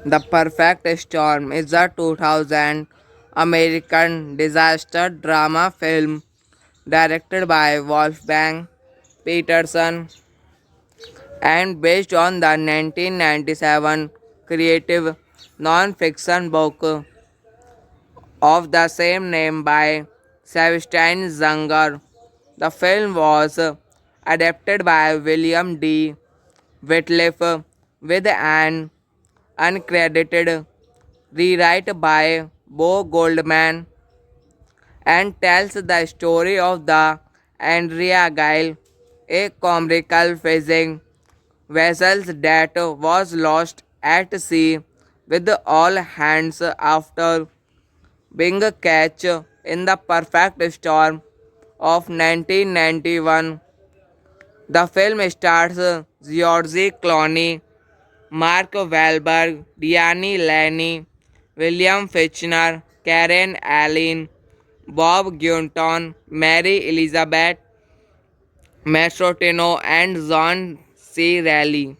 The Perfect Storm is a 2000 American disaster drama film directed by Wolfgang Peterson and based on the 1997 creative non-fiction book of the same name by Sebastian Junger. The film was adapted by William D. Whitliff with an uncredited rewrite by Bo Goldman and tells the story of the Andrea Gail, a comical fishing vessel that was lost at sea with all hands after being catch in the perfect storm of 1991. The film stars George Clooney, Mark Wahlberg, Diane Lane, William Fichtner, Karen Allen, Bob Gunton, Mary Elizabeth Mastrotino, and John C. Reilly.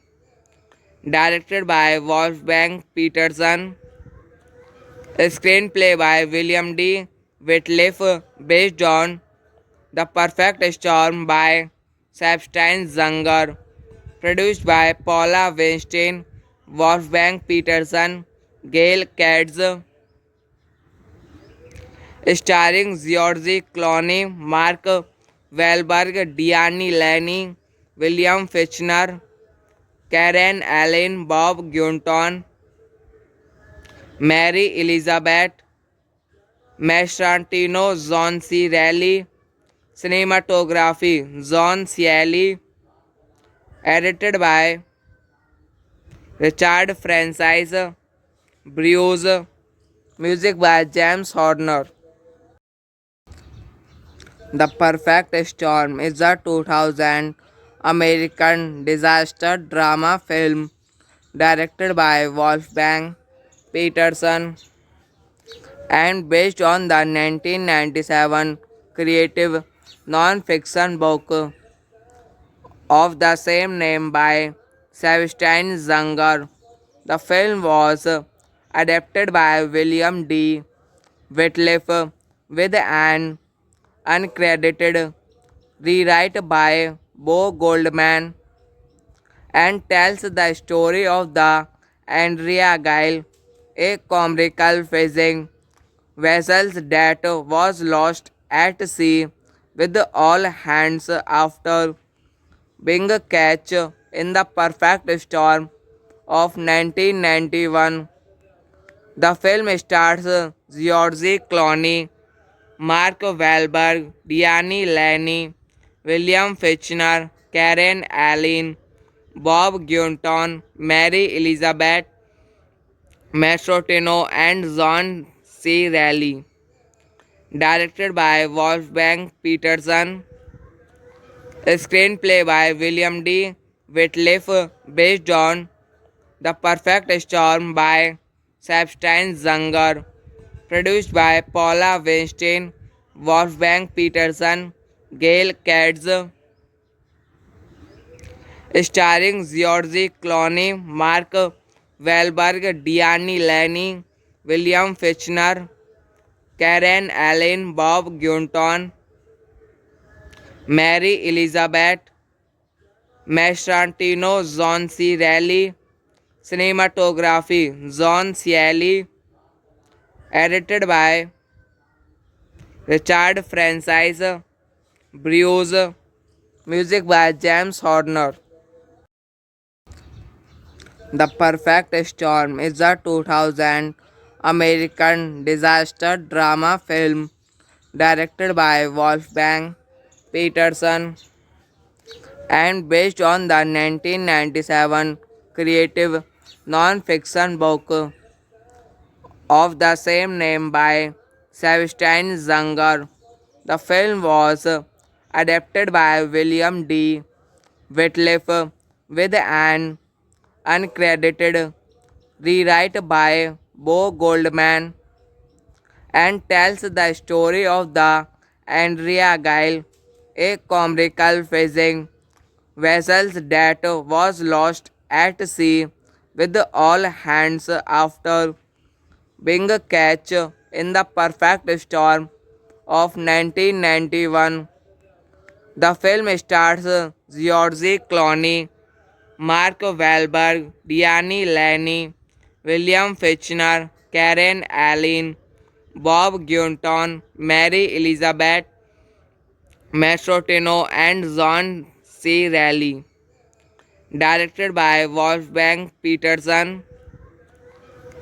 Directed by Wolfgang Peterson. Screenplay by William D. Whitliff, based on The Perfect Storm by Sebastian Junger. Produced by Paula Weinstein, Wolfgang Peterson, Gail Katz, starring George Clooney, Mark Wahlberg, Diane Lane, William Fichtner, Karen Allen, Bob Gunton, Mary Elizabeth Mastrantino, John C. Reilly. Cinematography John Cieli. Edited by Richard Francis Bruce. Music by James Horner. The Perfect Storm is a 2000 American disaster drama film directed by Wolfgang Peterson and based on the 1997 creative non-fiction book of the same name by Sebastian Junger. The film was adapted by William D. Whitliff with an uncredited rewrite by Bo Goldman and tells the story of the Andrea Gail, a comical fishing vessel that was lost at sea with all hands after being catch in the perfect storm of 1991. The film stars George Clooney, Mark Wahlberg, Diane Lane, William Fichtner, Karen Allen, Bob Gunton, Mary Elizabeth Mastrotino, and John C. Reilly. directed by Wolfgang Peterson, screenplay by William D. Whitliff, based on The Perfect Storm by Sebastian Zanger, produced by Paula Weinstein, Wolfgang Peterson, Gail Katz, starring George Clooney, Mark Wahlberg, Diane Lane, William Fichtner, Karen Allen, Bob Gunton, Mary Elizabeth Mastrantino, John C. Reilly, cinematography John Cieli, edited by Richard Francis Bruce, music by James Horner. The Perfect Storm is a 2000 American disaster drama film directed by Wolfgang Peterson and based on the 1997 creative non-fiction book of the same name by Sebastian Zanger. The film was adapted by William D. Whitliff with an uncredited rewrite by Bo Goldman and tells the story of the Andrea Gail, a commercial fishing vessel that was lost at sea with all hands after being catch in the perfect storm of 1991. The film stars George Clooney, Mark Wahlberg, Diane Lane, William Fichtner, Karen Allen, Bob Gunton, Mary Elizabeth Mastrotino, and John C. Reilly. Directed by Wolfgang Peterson.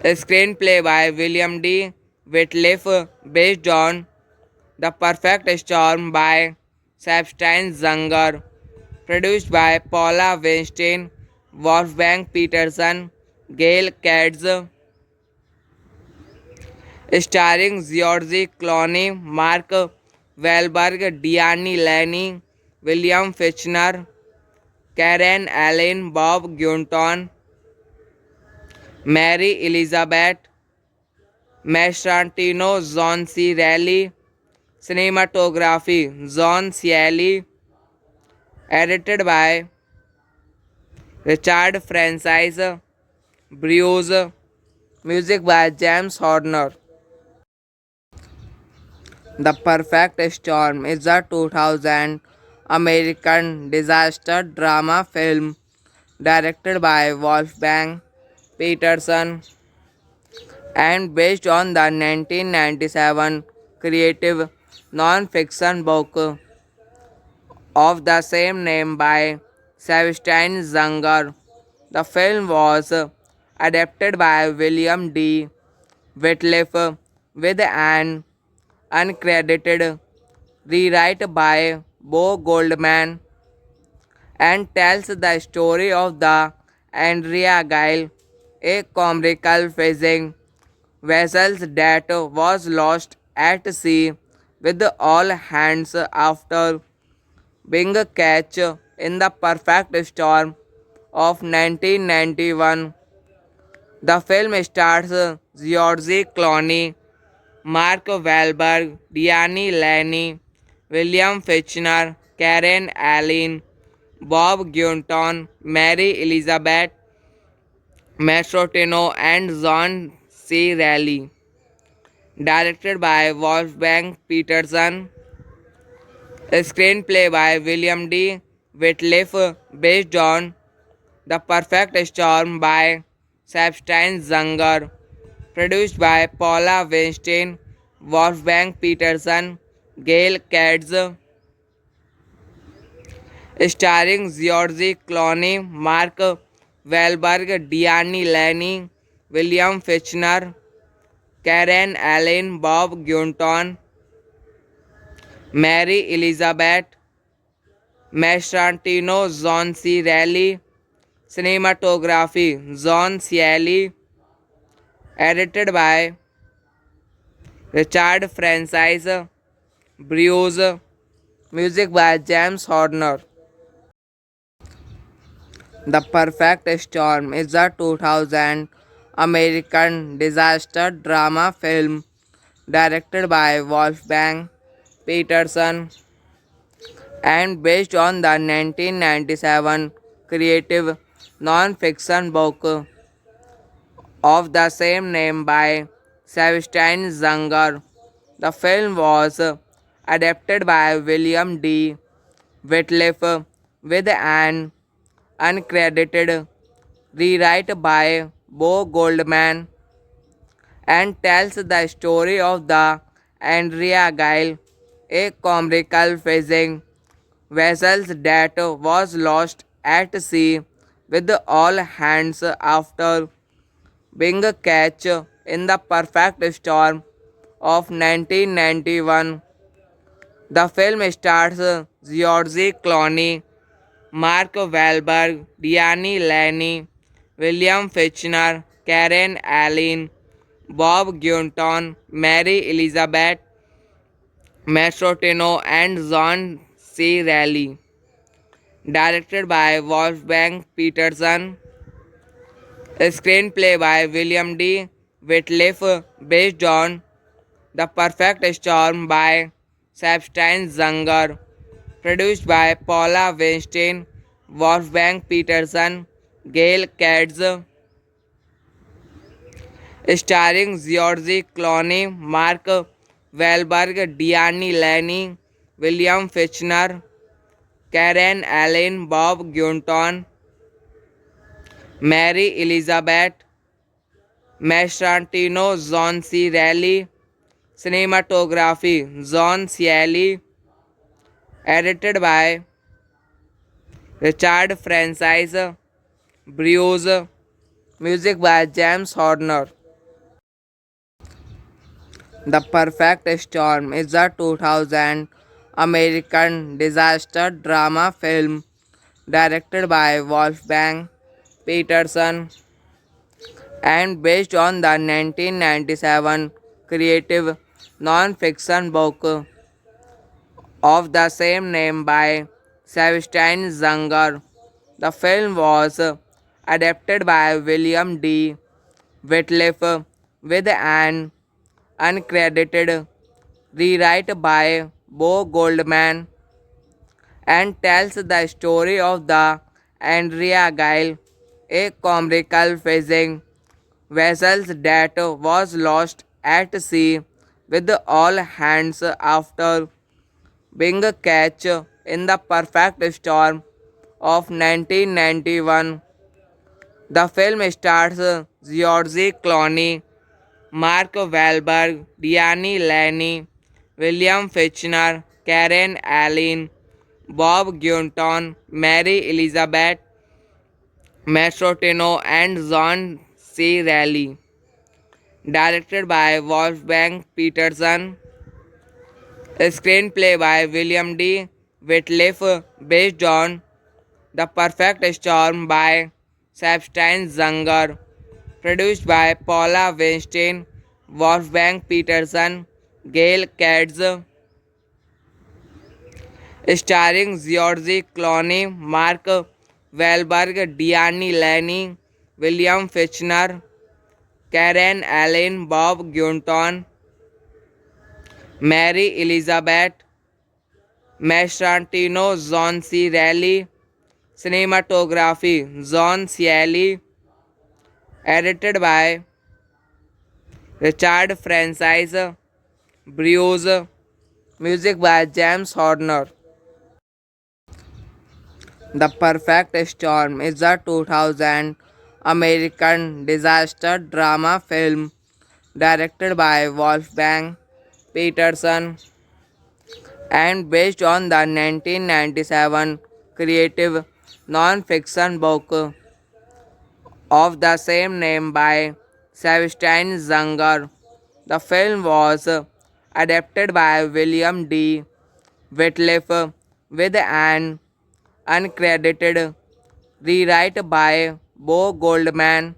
Screenplay by William D. Whitliff, based on The Perfect Storm by Sebastian Zanger, produced by Paula Weinstein, Wolfgang Peterson, Gail Katz, starring George Clooney, Mark Wahlberg, Diane Lane, William Fichtner, Karen Allen, Bob Gunton, Mary Elizabeth Mastrantino, John C. Reilly, cinematography, John Cieli, edited by Richard Francis Bruce, music by James Horner. The Perfect Storm is a 2000 American disaster drama film directed by Wolfgang Peterson and based on the 1997 creative non-fiction book of the same name by Sebastian Zanger. The film was adapted by William D. Whitliff with an uncredited rewrite by Bo Goldman and tells the story of the Andrea Gail, a commercial fishing vessel that was lost at sea with all hands after being catch in the perfect storm of 1991. The film stars George Clooney, Mark Wahlberg, Diane Lane, William Fichtner, Karen Allen, Bob Gunton, Mary Elizabeth Mastrotino, and John C. Reilly. Directed by Wolfgang Peterson. Screenplay by William D. Whitliff, based on The Perfect Storm by Sebastian Zanger, produced by Paula Weinstein, Wolfgang Peterson, Gail Katz, starring George Clooney, Mark Wahlberg, Diane Lane, William Fichtner, Karen Allen, Bob Gunton, Mary Elizabeth Mastrantino, John C. Reilly, cinematography John Cieli, edited by Richard Francis Bruce, music by James Horner. The Perfect Storm is a 2000 American disaster drama film directed by Wolfgang Peterson and based on the 1997 creative non-fiction book of the same name by Sebastian Junger. The film was adapted by William D. Whitliff with an uncredited rewrite by Bo Goldman and tells the story of the Andrea Gail, a commercial fishing vessel that was lost at sea with all hands after being catch in the perfect storm of 1991. The film stars George Clooney, Mark Wahlberg, Diane Lane, William Fichtner, Karen Allen, Bob Gunton, Mary Elizabeth Mastrotino, and John C. Reilly. Directed by Wolfgang Peterson. A screenplay by William D. Whitliff based on The Perfect Storm by Sebastian Junger. Produced by Paula Weinstein, Wolfgang Peterson, Gail Katz, starring George Clooney, Mark Wahlberg, Diane Lane, William Fichtner, Karen Allen, Bob Gunton, Mary Elizabeth Mastrantino, John C. Reilly. Cinematography John Cieli. Edited by Richard Francis Bruce. Music by James Horner. The Perfect Storm is a 2000 American disaster drama film directed by Wolfgang Peterson and based on the 1997 creative non-fiction book of the same name by Sebastian Junger. The film was adapted by William D. Whitliff with an uncredited rewrite by Bo Goldman and tells the story of the Andrea Gail, a commercial fishing vessel that was lost at sea with all hands after being catch in the perfect storm of 1991. The film stars George Clooney, Mark Wahlberg, Diane Lane, William Fichtner, Karen Allen, Bob Gunton, Mary Elizabeth Mastrotino, and John C. Reilly. Directed by Wolfgang Peterson. A screenplay by William D. Whitliff based on The Perfect Storm by Sebastian Junger. Produced by Paula Weinstein, Wolfgang Peterson, Gail Katz, starring George Clooney, Mark Wahlberg, Diane Lane, William Fichtner, Karen Allen, Bob Gunton, Mary Elizabeth Mastrantino, John C. Reilly. Cinematography John Cieli. Edited by Richard Francis Bruce. Music by James Horner. The Perfect Storm is a 2000 American disaster drama film directed by Wolfgang Peterson and based on the 1997 creative non-fiction book of the same name by Sebastian Junger. The film was adapted by William D. Whitliff with an uncredited rewrite by Bo Goldman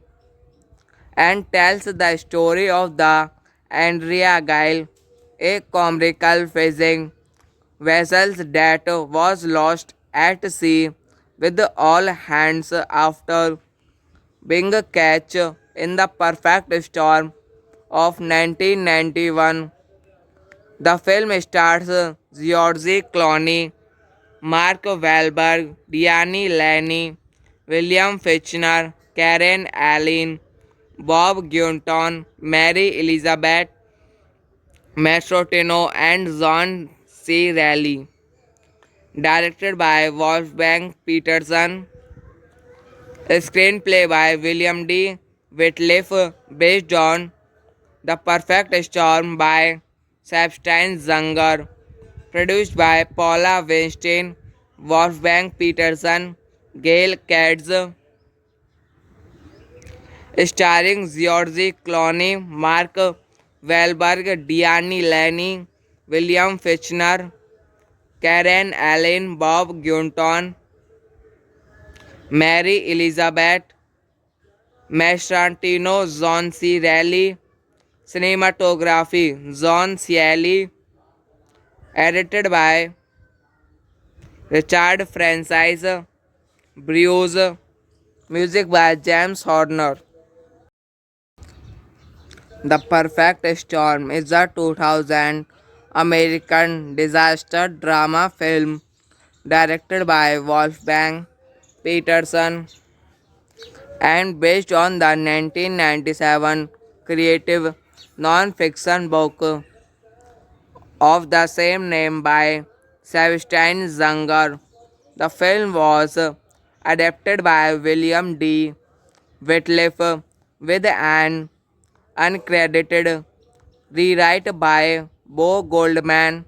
and tells the story of the Andrea Gile, a comical fishing vessel that was lost at sea with all hands after being catch in the perfect storm of 1991. The film stars George Clooney, Mark Wahlberg, Diane Lane, William Fichtner, Karen Allen, Bob Gunton, Mary Elizabeth Mastrotino, and John C. Reilly. Directed by Wolfgang Peterson. A screenplay by William D. Whitliff based on The Perfect Storm by Sebastian Junger. Produced by Paula Weinstein, Wolfgang Peterson, Gail Katz, starring George Clooney, Mark Wahlberg, Diane Lane, William Fichtner, Karen Allen, Bob Gunton, Mary Elizabeth Mastrantino, John C. Reilly. Cinematography John Cieli. Edited by Richard Francis Bruce. Music by James Horner. The Perfect Storm is a 2000 American disaster drama film directed by Wolfgang Peterson and based on the 1997 creative non-fiction book of the same name by Sebastian Junger. The film was adapted by William D. Whitliff with an uncredited rewrite by Bo Goldman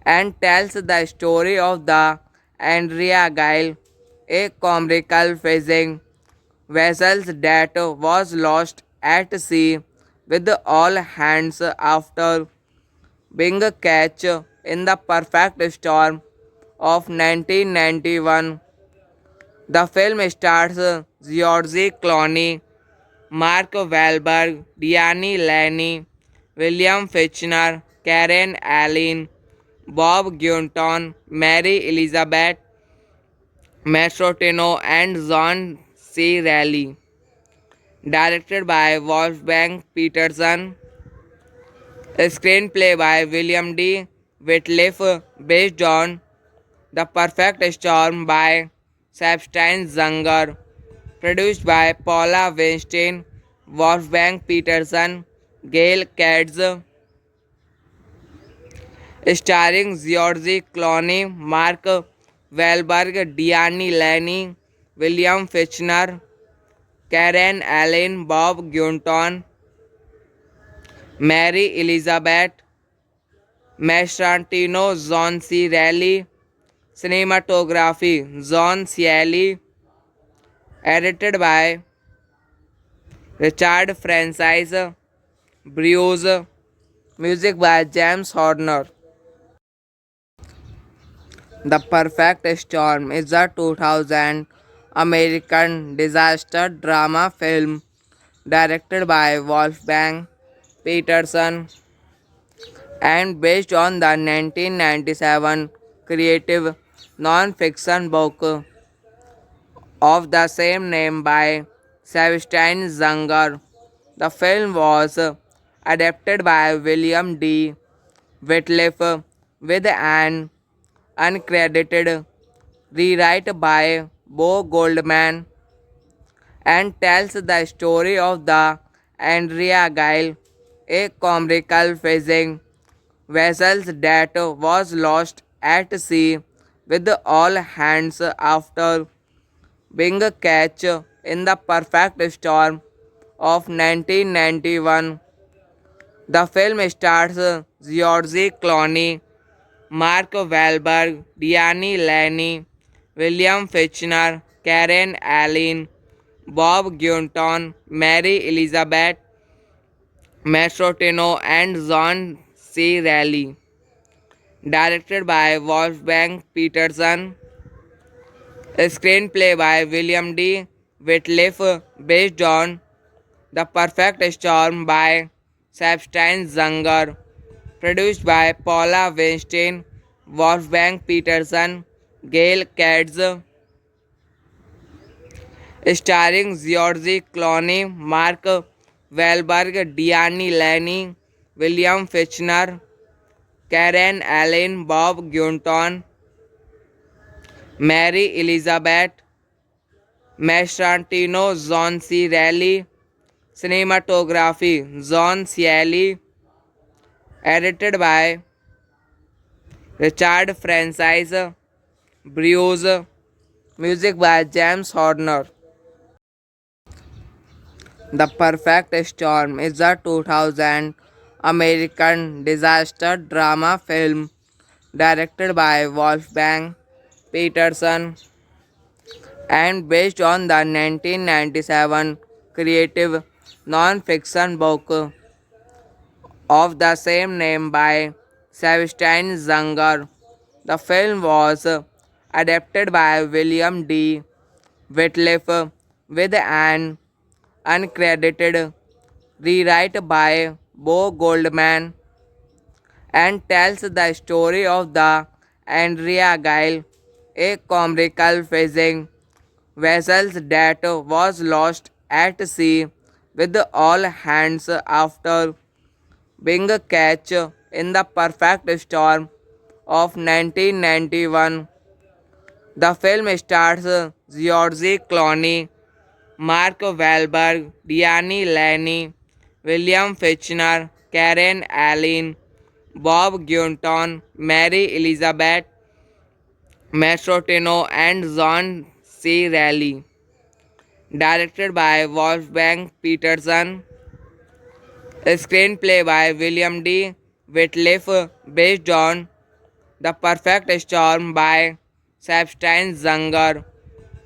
and tells the story of the Andrea Gile, a comical fishing vessel that was lost at sea with all hands after being catch in the perfect storm of 1991. The film stars George Clooney, Mark Wahlberg, Diane Lane, William Fichtner, Karen Allen, Bob Gunton, Mary Elizabeth Mastrotino, and John C. Reilly. Directed by Wolfgang Peterson. A screenplay by William D. Whitliff based on The Perfect Storm by Sebastian Junger. Produced by Paula Weinstein, Wolfgang Peterson, Gail Katz, starring George Clooney, Mark Wahlberg, Diane Lane, William Fichtner, Karen Allen, Bob Gunton, Mary Elizabeth Mastrantino, John C. Reilly. Cinematography John Cieli. Edited by Richard Francis Bruce. Music by James Horner. The Perfect Storm is a 2000 American disaster drama film directed by Wolfgang Peterson and based on the 1997 creative non-fiction book of the same name by Sebastian Junger. The film was adapted by William D. Whitliff with an uncredited rewrite by Bo Goldman and tells the story of the Andrea Gile, a comical fishing vessel that was lost at sea with all hands after being catch in the perfect storm of 1991. The film stars George Clooney, Mark Wahlberg, Diane Lane, William Fichtner, Karen Allen, Bob Gunton, Mary Elizabeth Mastrotino, and John C. Reilly. Directed by Wolfgang Peterson. A screenplay by William D. Whitliff based on The Perfect Storm by Sebastian Junger, produced by Paula Weinstein, Wolfgang Peterson, Gail Katz, starring George Clooney, Mark Wahlberg, Diane Lane, William Fichtner, Karen Allen, Bob Gunton, Mary Elizabeth Mastrantino, John C. Reilly, cinematography John Cieli, edited by Richard Francis Bruce, music by James Horner. The Perfect Storm is a 2000 American disaster drama film directed by Wolfgang Peterson and based on the 1997 creative non-fiction book of the same name by Sebastian Junger. The film was adapted by William D. Whitliff with an uncredited rewrite by Bo Goldman and tells the story of the Andrea Gail, a commercial fishing vessel that was lost at sea with all hands after being caught in the perfect storm of 1991. The film stars George Clooney, Mark Wahlberg, Diane Lane, William Fichtner, Karen Allen, Bob Gunton, Mary Elizabeth Mastrotino, and John C. Reilly. Directed by Wolfgang Peterson. A screenplay by William D. Whitliff based on The Perfect Storm by Sebastian Junger.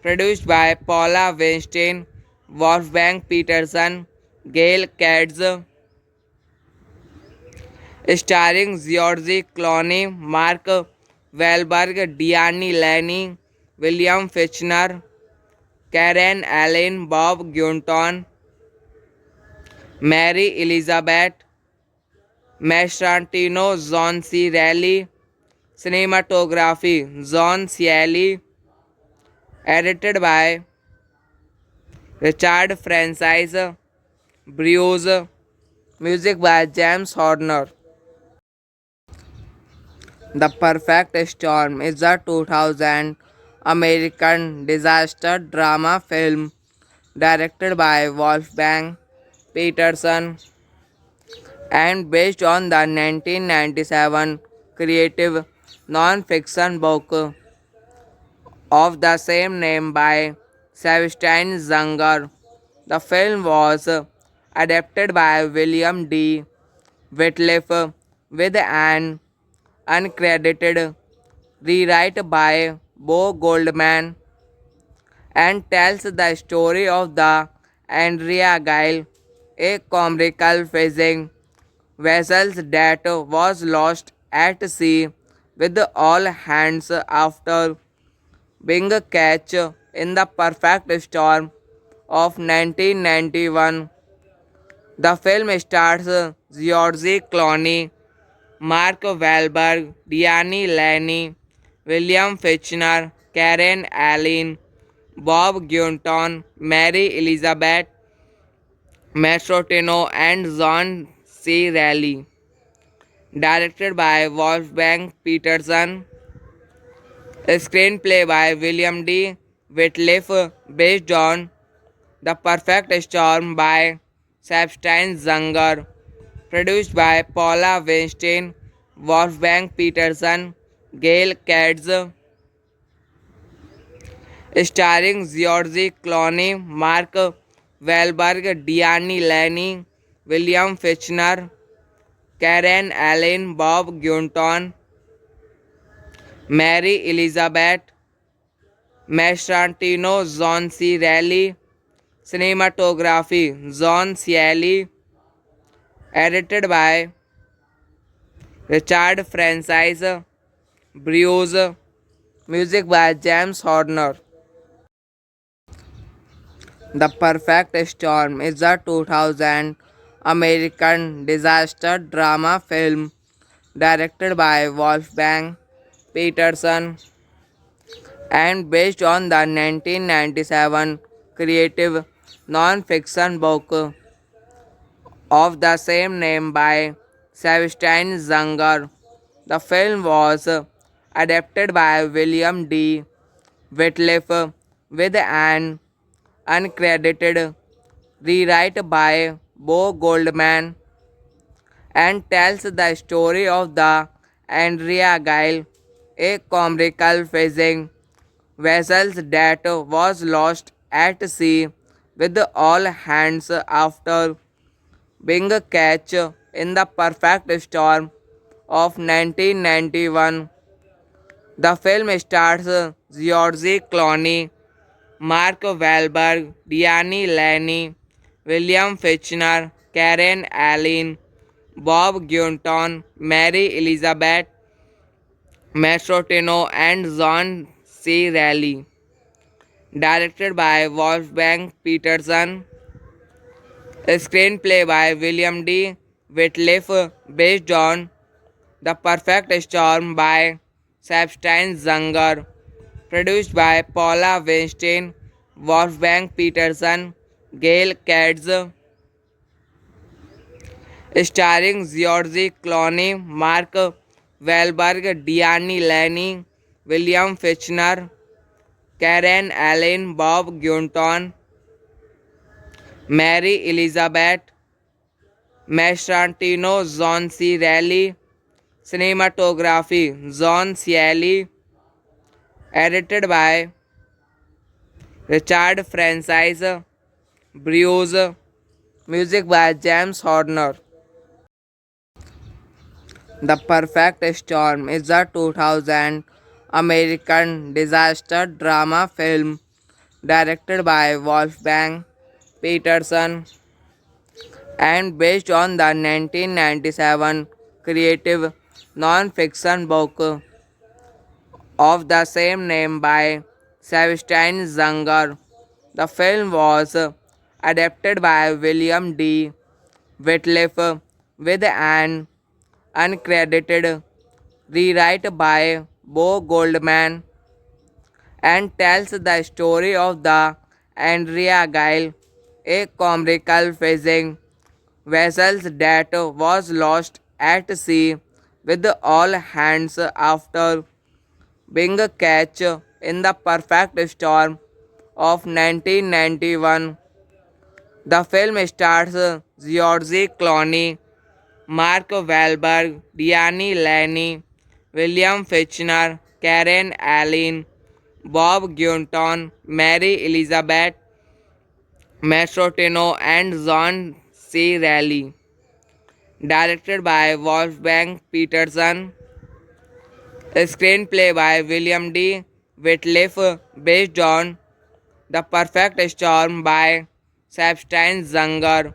Produced by Paula Weinstein, Wolfgang Peterson, Gail Katz, starring George Clooney, Mark Wahlberg, Diane Lane, William Fichtner, Karen Allen, Bob Gunton, Mary Elizabeth Mastrantino, John C. Reilly, cinematography John Cieli, edited by Richard Francis Bruce, music by James Horner. The Perfect Storm is a 2000 American disaster drama film directed by Wolfgang Peterson and based on the 1997 creative non-fiction book of the same name by Sebastian Junger. The film was adapted by William D. Whitliff with an uncredited rewrite by Bo Goldman and tells the story of the Andrea Gail, a commercial fishing vessel that was lost at sea with all hands after being caught in the perfect storm of 1991. The film stars George Clooney, Mark Wahlberg, Diane Lane, William Fichtner, Karen Allen, Bob Gunton, Mary Elizabeth Mastrotino, and John C. Reilly. Directed by Wolfgang Peterson. A screenplay by William D. Whitliff based on The Perfect Storm by Sebastian Junger. Produced by Paula Weinstein, Wolfgang Peterson, Gail Katz, starring George Clooney, Mark Wahlberg, Diane Lane, William Fichtner, Karen Allen, Bob Gunton, Mary Elizabeth Mastrantino, John C. Reilly, cinematography John Cieli, edited by Richard Francis Bruce, music by James Horner. The Perfect Storm is a 2000 American disaster drama film directed by Wolfgang Peterson and based on the 1997 creative non-fiction book of the same name by Sebastian Junger. The film was adapted by William D. Whitliff with an uncredited rewrite by Bo Goldman and tells the story of the Andrea Gail, a commercial fishing vessel that was lost at sea with all hands after being catch in the perfect storm of 1991. The film stars George Clooney, Mark Wahlberg, Diane Lane, William Fichtner, Karen Allen, Bob Gunton, Mary Elizabeth Mastrotino, and John C. Reilly. Directed by Wolfgang Peterson. A screenplay by William D. Whitliff based on The Perfect Storm by Sebastian Junger. Produced by Paula Weinstein, Wolfgang Peterson, Gail Katz, starring George Clooney, Mark Wahlberg, Diane Lane, William Fichtner, Karen Allen, Bob Gunton, Mary Elizabeth Mastrantino, John C. Reilly. Cinematography John Cieli. Edited by Richard Francis Bruce. Music by James Horner. The Perfect Storm is a 2000 American disaster drama film directed by Wolfgang Peterson and based on the 1997 creative non-fiction book of the same name by Sebastian Junger. The film was adapted by William D. Whitliff with an uncredited rewrite by Bo Goldman and tells the story of the Andrea Gail, a commercial fishing vessel that was lost at sea with all hands after being catch in the perfect storm of 1991. The film stars George Clooney, Mark Wahlberg, Diane Lane, William Fichtner, Karen Allen, Bob Gunton, Mary Elizabeth Mastrotino, and John C. Reilly. Directed by Wolfgang Peterson. A screenplay by William D. Whitliff based on The Perfect Storm by Sebastian Junger.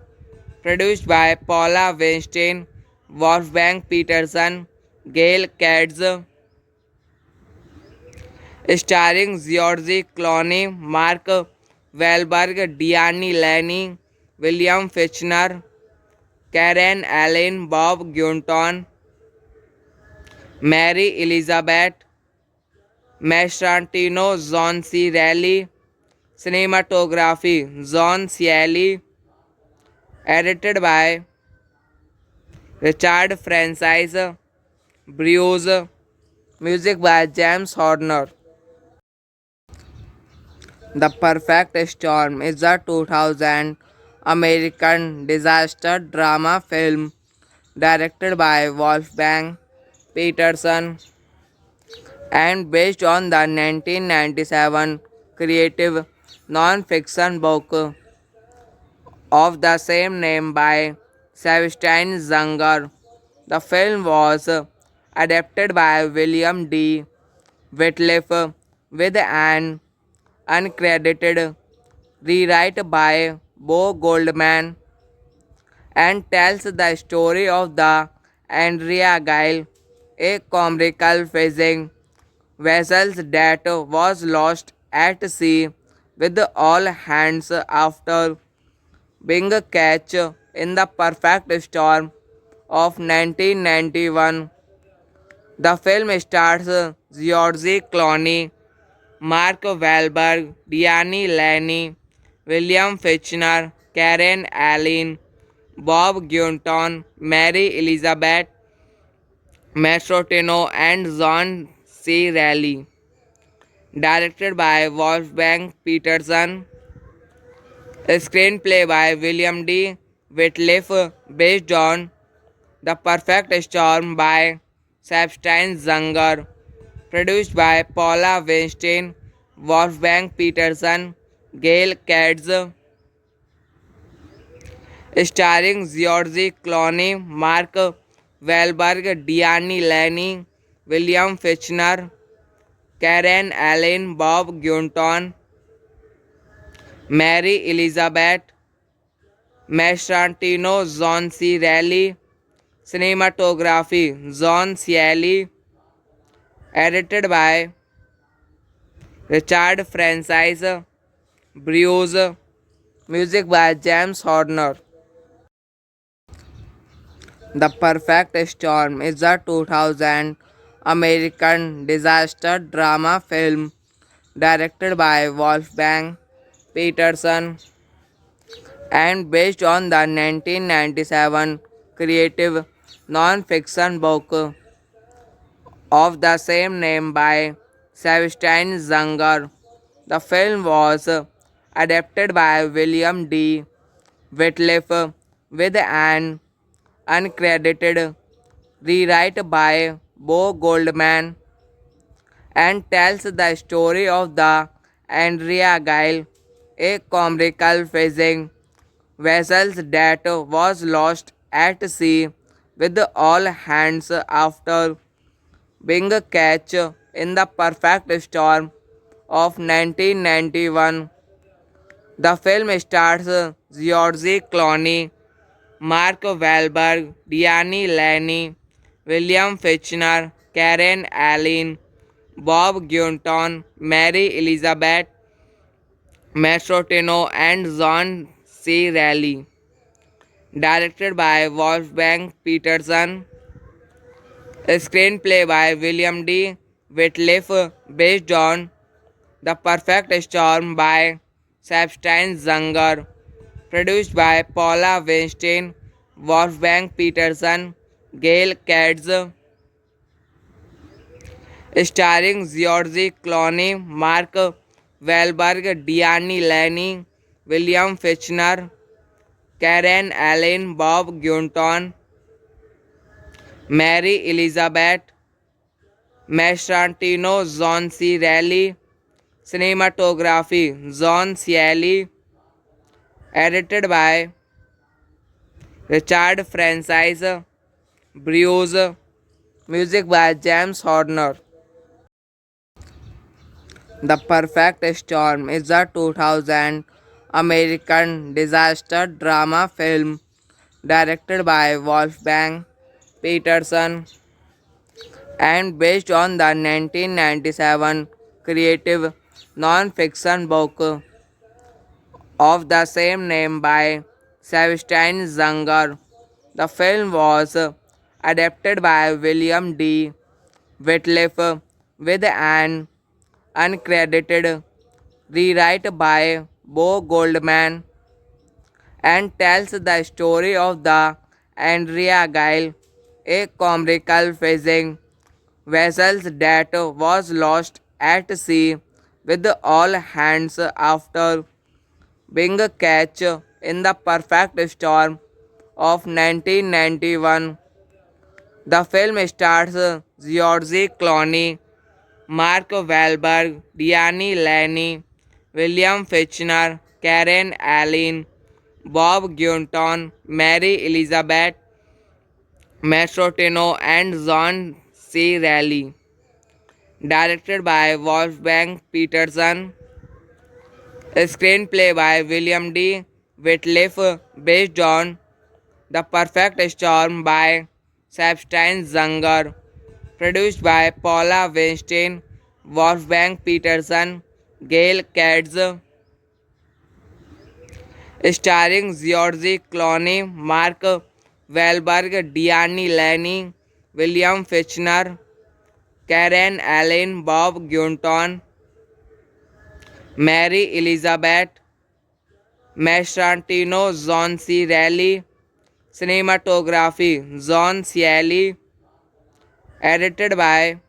Produced by Paula Weinstein, Wolfgang Peterson, Gail Katz, starring George Clooney, Mark Wahlberg, Diane Lane, William Fichtner, Karen Allen, Bob Gunton, Mary Elizabeth Mastrantino, John C. Reilly. Cinematography John Cieli. Edited by Richard Francis Bruce. Music by James Horner. The Perfect Storm is a 2000 American disaster drama film directed by Wolfgang Peterson and based on the 1997 creative non-fiction book of the same name by Sebastian Junger. The film was adapted by William D. Whitliff with an uncredited rewrite by Bo Goldman and tells the story of the Andrea Gail, a commercial fishing vessel that was lost at sea with all hands after being catch in The Perfect Storm of 1991. The film stars George Clooney, Mark Wahlberg, Diane Lane, William Fichtner, Karen Allen, Bob Gunton, Mary Elizabeth Mastrotino, and John C. Reilly. Directed by Wolfgang Peterson. A screenplay by William D. Whitliff based on The Perfect Storm by Sebastian Junger. Produced by Paula Weinstein, Wolfgang Peterson, Gail Katz. Starring George Clooney, Mark Wahlberg, Diane Lane, William Fichtner, Karen Allen, Bob Gunton, Mary Elizabeth Mastrantino, John C. Reilly. Cinematography John Cieli. Edited by Richard Francis Bruce. Music by James Horner. The Perfect Storm is a 2000 American disaster drama film directed by Wolfgang Peterson and based on the 1997 creative non-fiction book of the same name by Sebastian Junger. The film was adapted by William D. Whitliff with an uncredited rewrite by Bo Goldman and tells the story of the Andrea Gail, a comical fishing vessel that was lost at sea with all hands after being caught in the perfect storm of 1991. The film stars George Clooney, Mark Wahlberg, Diane Lane, William Fichtner, Karen Allen, Bob Gunton, Mary Elizabeth Mastrotino, and John C. Reilly. Directed by Wolfgang Peterson. A screenplay by William D. Whitliff based on The Perfect Storm by Sebastian Junger. Produced by Paula Weinstein, Wolfgang Peterson, Gail Katz. Starring George Clooney, Mark Wahlberg, Diane Lane, William Fichtner, Karen Allen, Bob Gunton, Mary Elizabeth Mastrantino, John C. Reilly. Cinematography John Cieli. Edited by Richard Francis Bruce. Music by James Horner. The Perfect Storm is a 2000 American disaster drama film directed by Wolfgang Peterson and based on the 1997 creative non-fiction book of the same name by Sebastian Junger. The film was adapted by William D. Whitliff with an uncredited rewrite by Bo Goldman and tells the story of the Andrea Gail, a comical fishing vessel that was lost at sea with all hands after being caught in the perfect storm of 1991. The film stars George Clooney, Mark Wahlberg, Diane Lane, William Fichtner, Karen Allen, Bob Gunton, Mary Elizabeth Mastrotino, and John C. Reilly. Directed by Wolfgang Peterson. A screenplay by William D. Whitliff based on The Perfect Storm by Sebastian Junger. Produced by Paula Weinstein, Wolfgang Peterson, Gail Katz. starring George Clooney, Mark Wahlberg, Diane Lane, William Fichtner, Karen Allen, Bob Gunton, Mary Elizabeth Mastrantino, John C. Reilly, cinematography John Cieli, edited by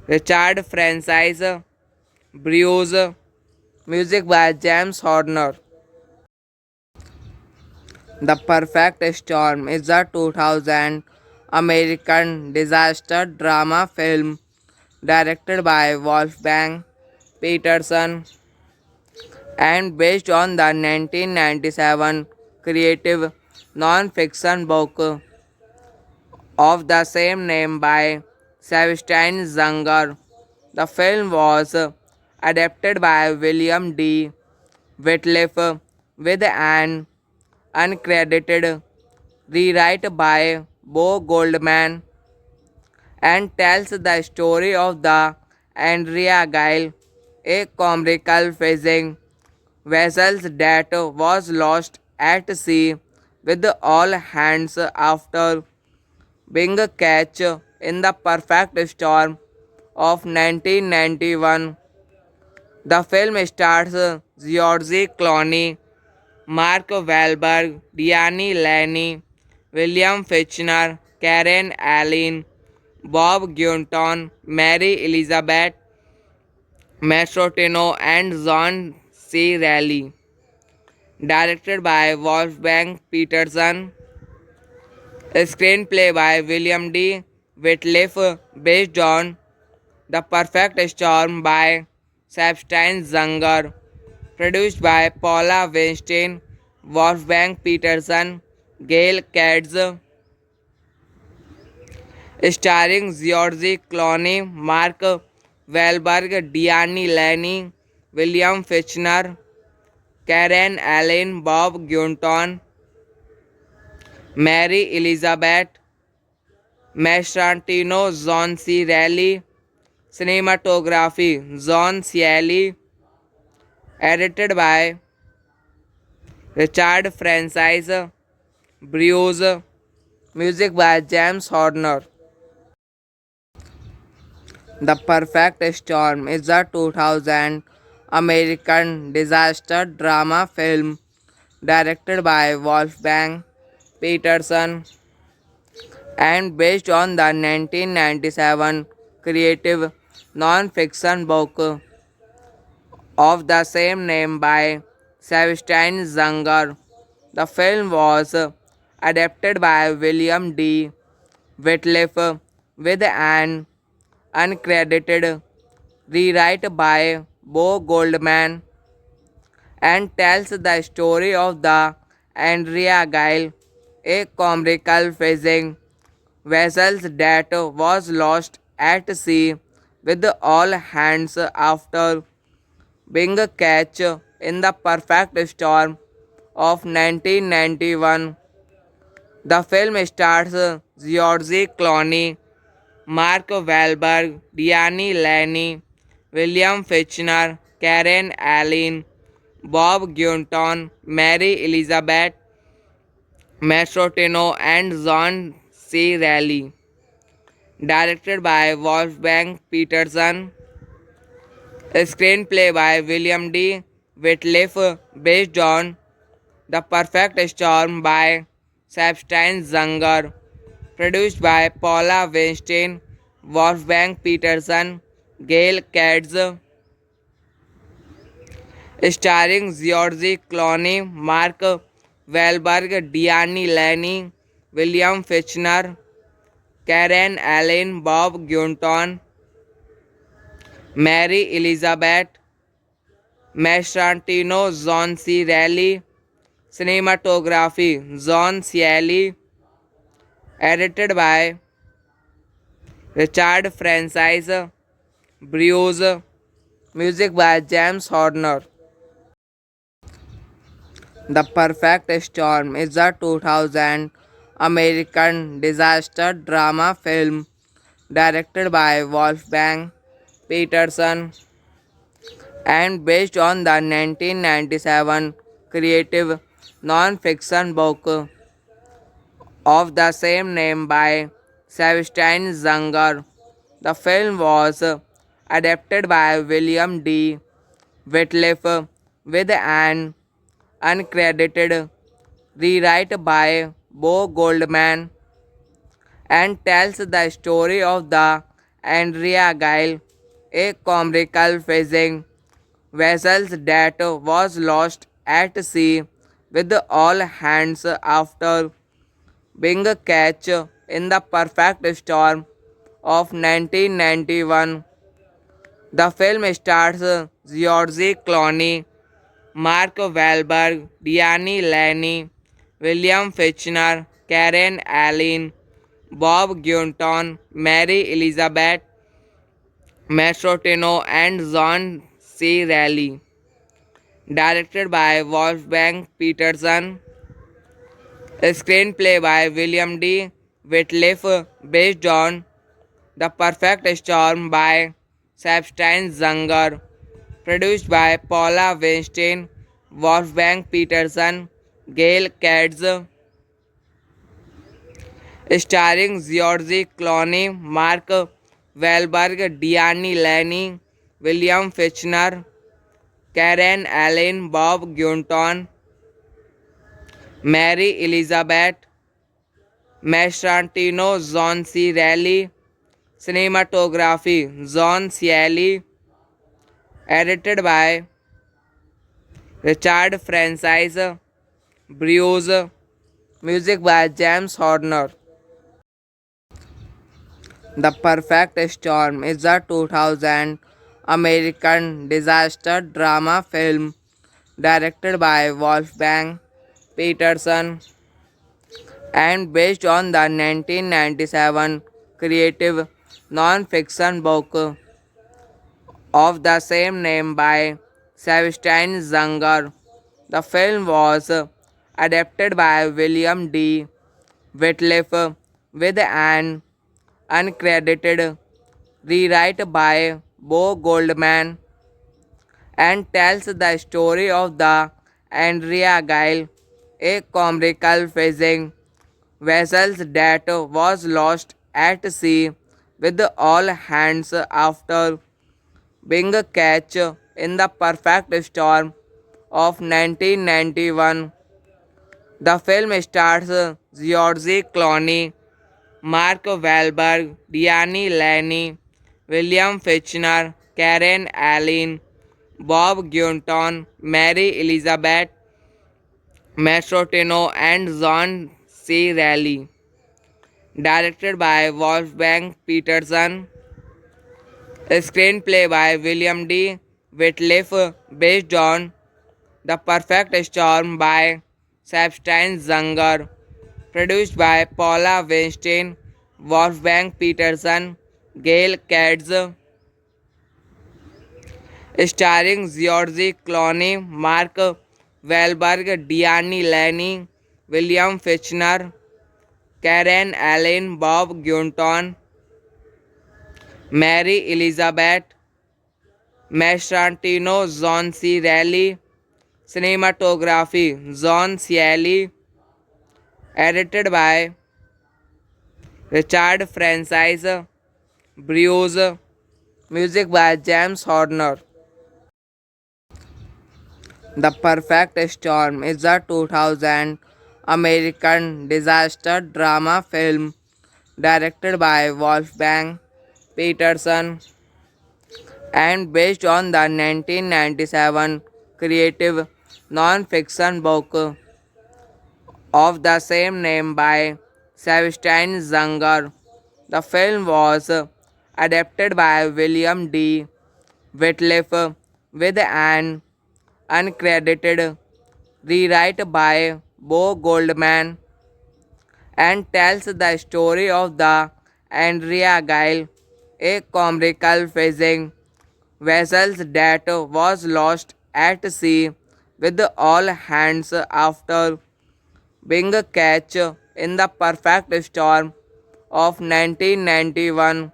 Richard Francis Bruce, music by James Horner. The Perfect Storm is a 2000 American disaster drama film directed by Wolfgang Peterson and based on the 1997 creative non-fiction book of the same name by Sebastian Junger. The film was adapted by William D. Whitliff with an uncredited rewrite by Bo Goldman and tells the story of the Andrea Gail, a comical fishing vessel that was lost at sea with all hands after being catch in the perfect storm of 1991. The film stars George Clooney, Mark Wahlberg, Diane Lane, William Fichtner, Karen Allen, Bob Gunton, Mary Elizabeth Mastrotino, and John C. Reilly. Directed by Wolfgang Peterson. Screenplay by William D. Whitliff based on The Perfect Storm by Sebastian Junger. Produced by Paula Weinstein, Wolfgang Peterson, Gail Katz. Starring George Clooney, Mark Wahlberg, Diane Lane, William Fichtner, Karen Allen, Bob Gunton, Mary Elizabeth Mastrantino, John C. Reilly, cinematography John Cieli, edited by Richard Francis Bruce, music by James Horner. The Perfect Storm is a 2000 American disaster drama film directed by Wolfgang Peterson and based on the 1997 creative non-fiction book of the same name by Sebastian Junger. The film was adapted by William D. Whitliff with an uncredited rewrite by Bo Goldman and tells the story of the Andrea Gail, a comical fishing vessel that was lost at sea with all hands after being catch in the perfect storm of 1991. The film stars George Clooney, Mark Wahlberg, Diane Lane, William Fichtner, Karen Allen, Bob Gunton, Mary Elizabeth Mastrotino, and John C. Reilly. Directed by Wolfgang Peterson. Screenplay by William D. Whitliff based on The Perfect Storm by Sebastian Junger. Produced by Paula Weinstein, Wolfgang Peterson, Gail Katz. Starring George Clooney, Mark Wahlberg, Diane Lane, William Fichtner, Karen Allen, Bob Gunton, Mary Elizabeth Mastrantino, John C. Reilly, cinematography John Cieli, edited by Richard Francis Bruce, music by James Horner. The Perfect Storm is a 2000 American disaster drama film directed by Wolfgang Peterson and based on the 1997 creative non-fiction book of the same name by Sebastian Junger. The film was adapted by William D. Whitliff with an uncredited rewrite by Bo Goldman and tells the story of the Andrea Gail, a comical fishing vessel that was lost at sea with all hands after being catch in the perfect storm of 1991. The film stars George Clooney, Mark Wahlberg, Diane Lane, William Fichtner, Karen Allen, Bob Gunton, Mary Elizabeth Mastrotino, and John C. Reilly. Directed by Wolfgang Peterson. A screenplay by William D. Whitliff based on The Perfect Storm by Sebastian Junger. Produced by Paula Weinstein, Wolfgang Peterson, Gail Katz, starring George Clooney, Mark Wahlberg, Diane Lane, William Fichtner, Karen Allen, Bob Gunton, Mary Elizabeth Mastrantino, John C. Reilly. Cinematography John Cieli. Edited by Richard Francis Bruce. Music by James Horner. The Perfect Storm is a 2000 American disaster drama film directed by Wolfgang Peterson and based on the 1997 creative non-fiction book of the same name by Sebastian Junger. The film was adapted by William D. Whitliff with an uncredited rewrite by Bo Goldman and tells the story of the Andrea Gail, a comical fishing vessel that was lost at sea with all hands after being catch in the perfect storm of 1991. The film stars George Clooney, Mark Wahlberg, Diane Lane, William Fichtner, Karen Allen, Bob Gunton, Mary Elizabeth Mastrotino, and John C. Reilly. Directed by Wolfgang Peterson. A screenplay by William D. Whitliff based on The Perfect Storm by Sebastian Junger. Produced by Paula Weinstein, Wolfgang Peterson, Gail Katz, starring George Clooney, Mark Wahlberg, Diane Lane, William Fichtner, Karen Allen, Bob Gunton, Mary Elizabeth Mastrantino, John C. Reilly. Cinematography John Cieli. Edited by Richard Francis Bruce. Music by James Horner. The Perfect Storm is a 2000 American disaster drama film directed by Wolfgang Peterson and based on the 1997 creative non-fiction book of the same name by Sebastian Junger. The film was adapted by William D. Whitliff with an uncredited rewrite by Bo Goldman and tells the story of the Andrea Gail, a comical fishing vessel that was lost at sea with all hands after being catch in the perfect storm of 1991.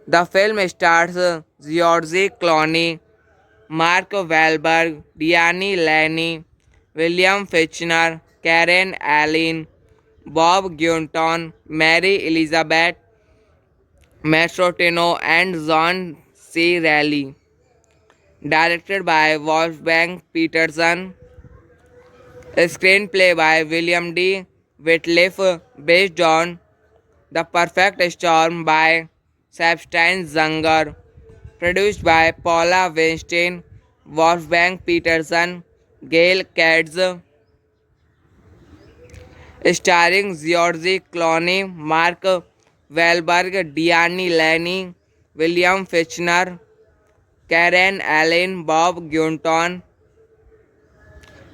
The film stars George Clooney, Mark Wahlberg, Diane Lane, William Fichtner, Karen Allen, Bob Gunton, Mary Elizabeth Mastrotino, and John C. Reilly. Directed by Wolfgang Peterson. A screenplay by William D. Whitliff based on The Perfect Storm by Sebastian Junger. Produced by Paula Weinstein, Wolfgang Peterson, Gail Katz. Starring George Clooney, Mark Wahlberg, Diane Lane, William Fichtner, Karen Allen, Bob Gunton,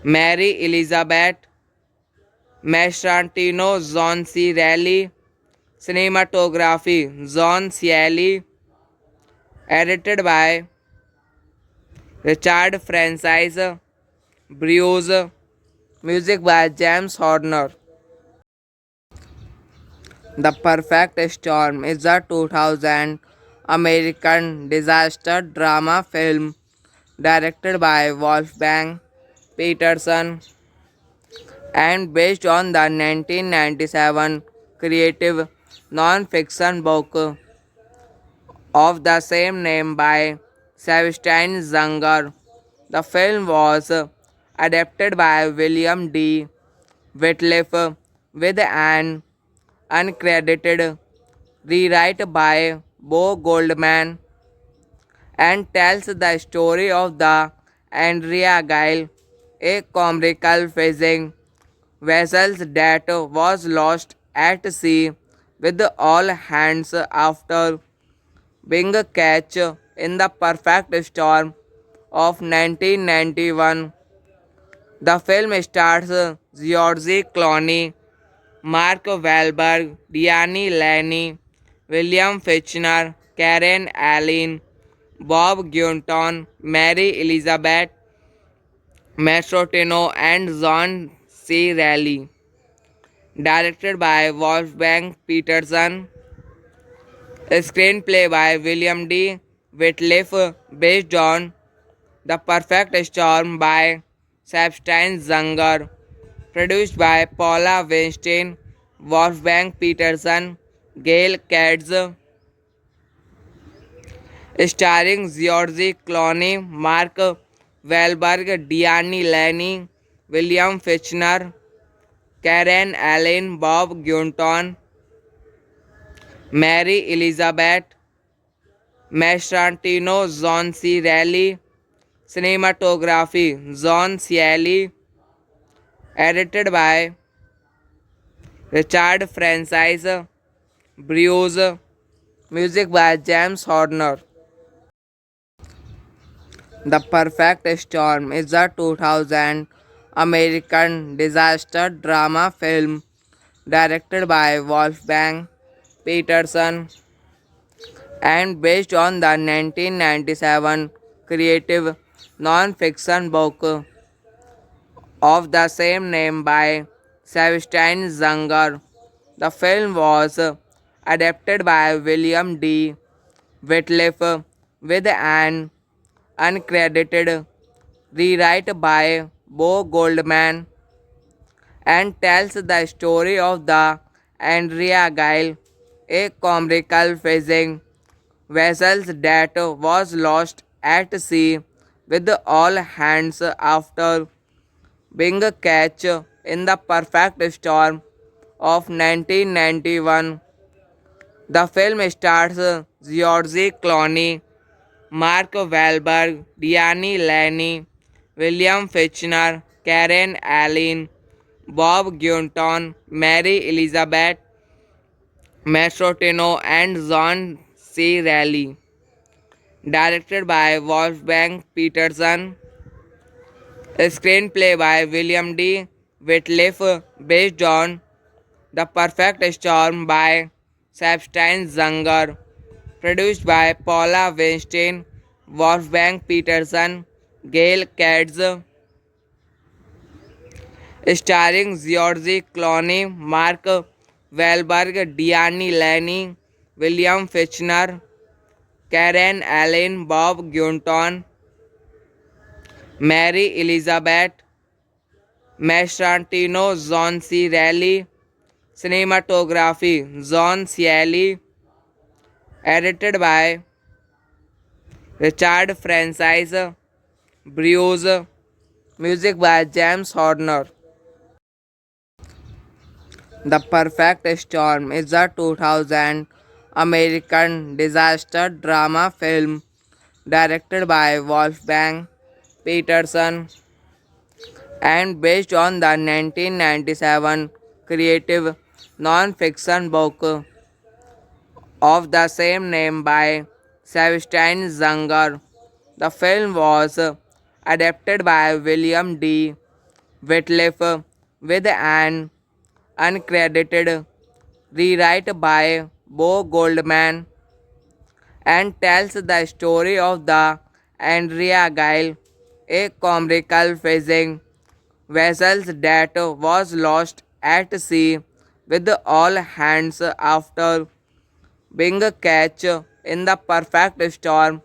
Mary Elizabeth Mastrantino, John C. Reilly. Cinematography John Cieli. Edited by Richard Francis Bruce. Music by James Horner. The Perfect Storm is a 2000 American disaster drama film directed by Wolfgang Peterson and based on the 1997 creative non-fiction book of the same name by Sebastian Junger. The film was adapted by William D. Whitliff with an uncredited rewrite by Bo Goldman and tells the story of the Andrea Gail, a commercial fishing vessel that was lost at sea with all hands after being caught in the perfect storm of 1991. The film stars George Clooney, Mark Wahlberg, Diane Lane, William Fichtner, Karen Allen, Bob Gunton, Mary Elizabeth Mastrotino, and John C. Reilly. Directed by Wolfgang Peterson. A screenplay by William D. Whitliff based on The Perfect Storm by Sebastian Junger. Produced by Paula Weinstein, Wolfgang Peterson, Gail Katz. Starring George Clooney, Mark Wahlberg, Diane Lane, William Fichtner, Karen Allen, Bob Gunton, Mary Elizabeth Mastrantino, John C. Reilly. Cinematography John Cieli. Edited by Richard Francis Bruce. Music by James Horner. The Perfect Storm is a 2000 American disaster drama film directed by Wolfgang Peterson and based on the 1997 creative non-fiction book of the same name by Sebastian Junger. The film was adapted by William D. Whitliff with an uncredited rewrite by Bo Goldman and tells the story of the Andrea Gail, a commercial fishing vessel that was lost at sea with all hands after being caught in the perfect storm of 1991. The film stars George Clooney, Mark Wahlberg, Diane Lane, William Fichtner, Karen Allen, Bob Gunton, Mary Elizabeth Mastrotino, and John C. Reilly. Directed by Wolfgang Peterson. A screenplay by William D. Whitliff based on The Perfect Storm by Sebastian Junger. Produced by Paula Weinstein, Wolfgang Peterson, Gail Katz. Starring George Clooney, Mark Wahlberg, Diane Lane, William Fichtner, Karen Allen, Bob Gunton, Mary Elizabeth Mastrantino John C. Reilly. Cinematography John Cieli. Edited by Richard Francis Bruce. Music by James Horner. The Perfect Storm is a 2000 American disaster drama film directed by Wolfgang Peterson and based on the 1997 creative non-fiction book of the same name by Sebastian Junger. The film was adapted by William D. Whitliff with an uncredited rewrite by Bo Goldman and tells the story of the Andrea Gail, a commercial fishing vessel that was lost at sea with all hands after being caught in the perfect storm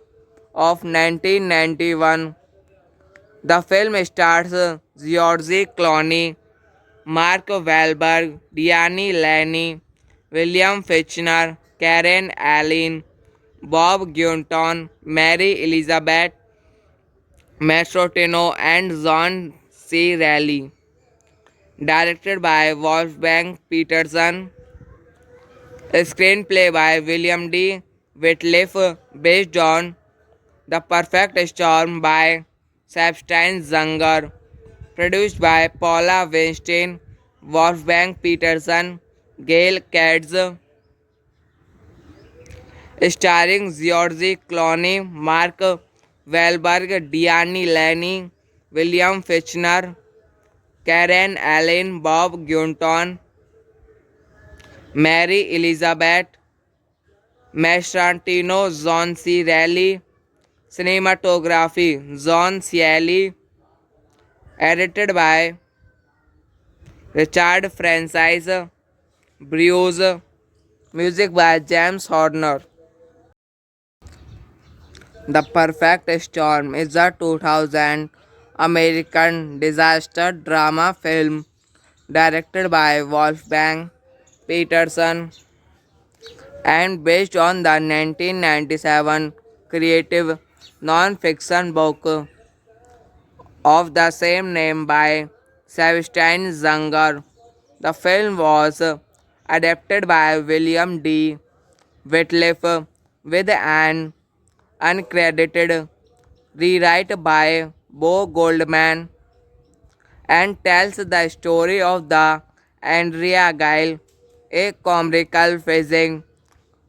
of 1991. The film stars George Clooney, Mark Wahlberg, Diane Lane, William Fichtner, Karen Allen, Bob Gunton, Mary Elizabeth Mastrotino, and John C. Reilly. Directed by Wolfgang Peterson. Screenplay by William D. Whitliff based on The Perfect Storm by Sebastian Junger. Produced by Paula Weinstein, Wolfgang Peterson, Gail Katz. Starring George Clooney, Mark Wahlberg, Diane Lane, William Fichtner, Karen Allen, Bob Gunton, Mary Elizabeth Mastrantino, John C. Reilly. Cinematography John Cieli. Edited by Richard Francis Bruce. Music by James Horner. The Perfect Storm is a 2000 American disaster drama film directed by Wolfgang Peterson and based on the 1997 creative non-fiction book of the same name by Sebastian Junger. The film was adapted by William D. Whitliff with an uncredited rewrite by Bo Goldman and tells the story of the Andrea Gail, a commercial fishing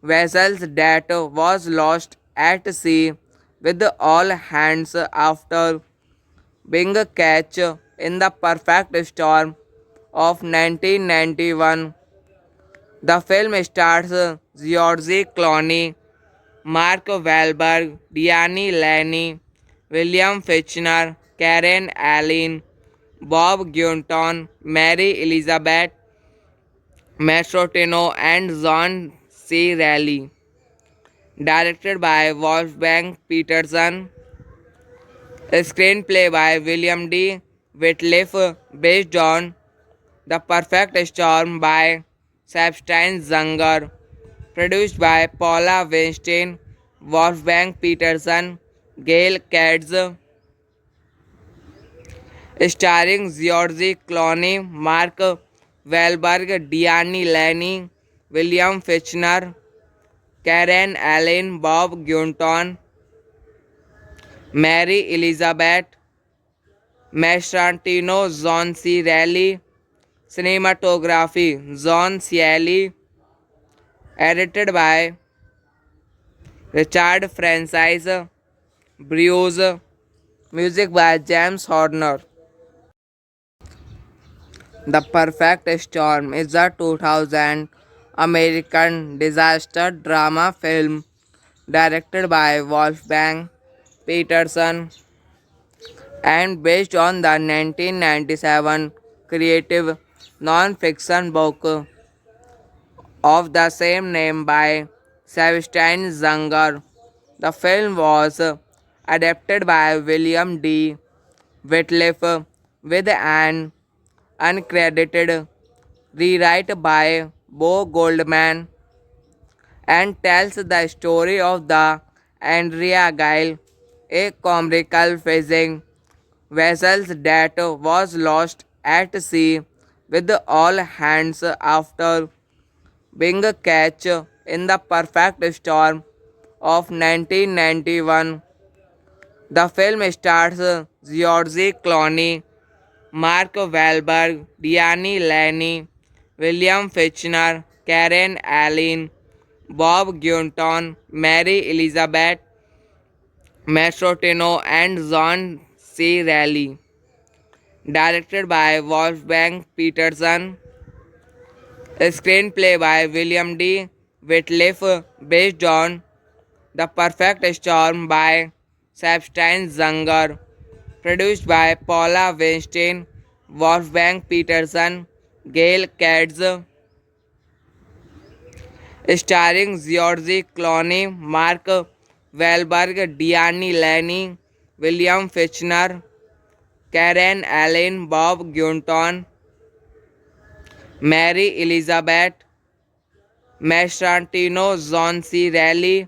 vessel that was lost at sea with all hands after being caught in the perfect storm of 1991. The film stars George Clooney, Mark Wahlberg, Diane Lane, William Fichtner, Karen Allen, Bob Gunton, Mary Elizabeth Mastrotino, and John C. Reilly. Directed by Wolfgang Peterson. Screenplay by William D. Whitliff based on The Perfect Storm by Sebastian Junger. Produced by Paula Weinstein, Wolfgang Peterson, Gail Katz. Starring George Clooney, Mark Wahlberg, Diane Lane, William Fichtner, Karen Allen, Bob Gunton, Mary Elizabeth Mastrantino, John C. Reilly. Cinematography John Cieli. Edited by Richard Francis Bruce. Music by James Horner. The Perfect Storm is a 2000 American disaster drama film directed by Wolfgang Peterson and based on the 1997 creative non-fiction book of the same name by Sebastian Junger. The film was adapted by William D. Whitliff with an uncredited, rewrite by Bo Goldman, and tells the story of the Andrea Gile, a comical fishing vessel that was lost at sea with all hands after being catch in the perfect storm of 1991. The film stars George Clooney, Mark Wahlberg, Diane Lane, William Fichtner, Karen Allen, Bob Gunton, Mary Elizabeth Mastrotino, and John C. Reilly. Directed by Wolfgang Peterson. A screenplay by William D. Whitliff based on The Perfect Storm by Sebastian Zanger. Produced by Paula Weinstein, Wolfgang Peterson, Gail Katz, starring George Clooney, Mark Wahlberg, Diane Lane, William Fichtner, Karen Allen, Bob Gunton, Mary Elizabeth Mastrantino, John C. Reilly.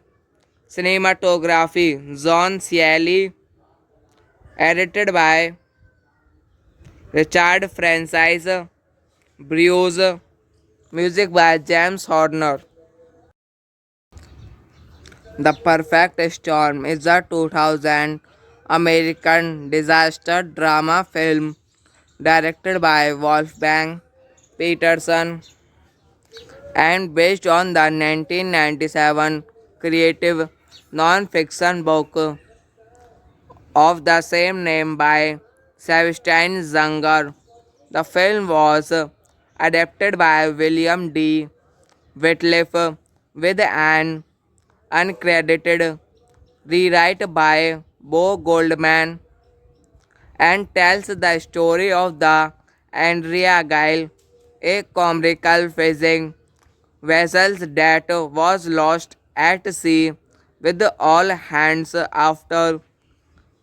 Cinematography John Cieli. Edited by Richard Francis Bruce. Music by James Horner. The Perfect Storm is a 2000 American disaster drama film directed by Wolfgang Peterson and based on the 1997 creative non-fiction book of the same name by Sebastian Zanger. The film was adapted by William D. Whitliff with an uncredited rewrite by Bo Goldman and tells the story of the Andrea Gile, a comical fishing vessel that was lost at sea with all hands after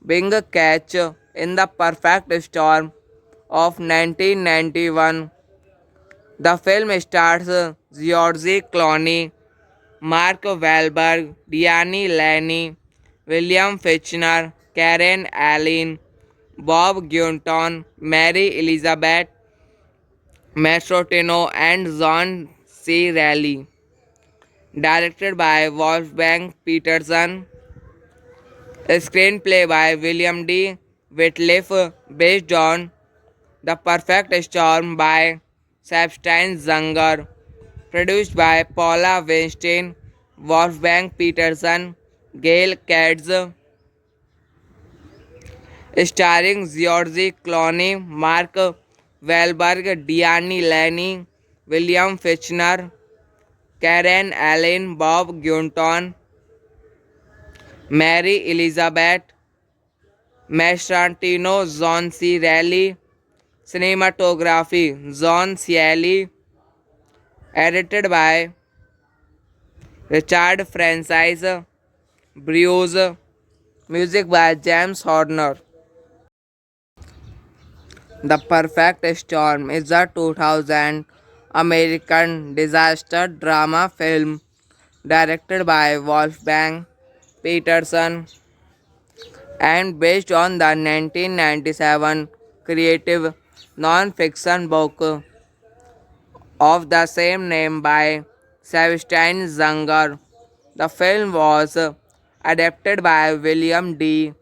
being catch in the perfect storm of 1991. The film stars George Clooney, Mark Wahlberg, Diane Lane, William Fichtner, Karen Allen, Bob Gunton, Mary Elizabeth Mastrotino, and John C. Reilly. Directed by Wolfgang Peterson. A screenplay by William D. Whitliff based on The Perfect Storm by Sebastian Zanger. Produced by Paula Weinstein, Wolfgang Peterson, Gail Katz, starring George Clooney, Mark Wahlberg, Diane Lane, William Fichtner, Karen Allen, Bob Gunton, Mary Elizabeth Mastrantino, John C. Reilly. Cinematography John Cieli. Edited by Richard Francis Bruce. Music by James Horner. The Perfect Storm is a 2000 American disaster drama film directed by Wolfgang Peterson and based on the 1997 creative non-fiction book of the same name by Sebastian Zanger. The film was adapted by William D.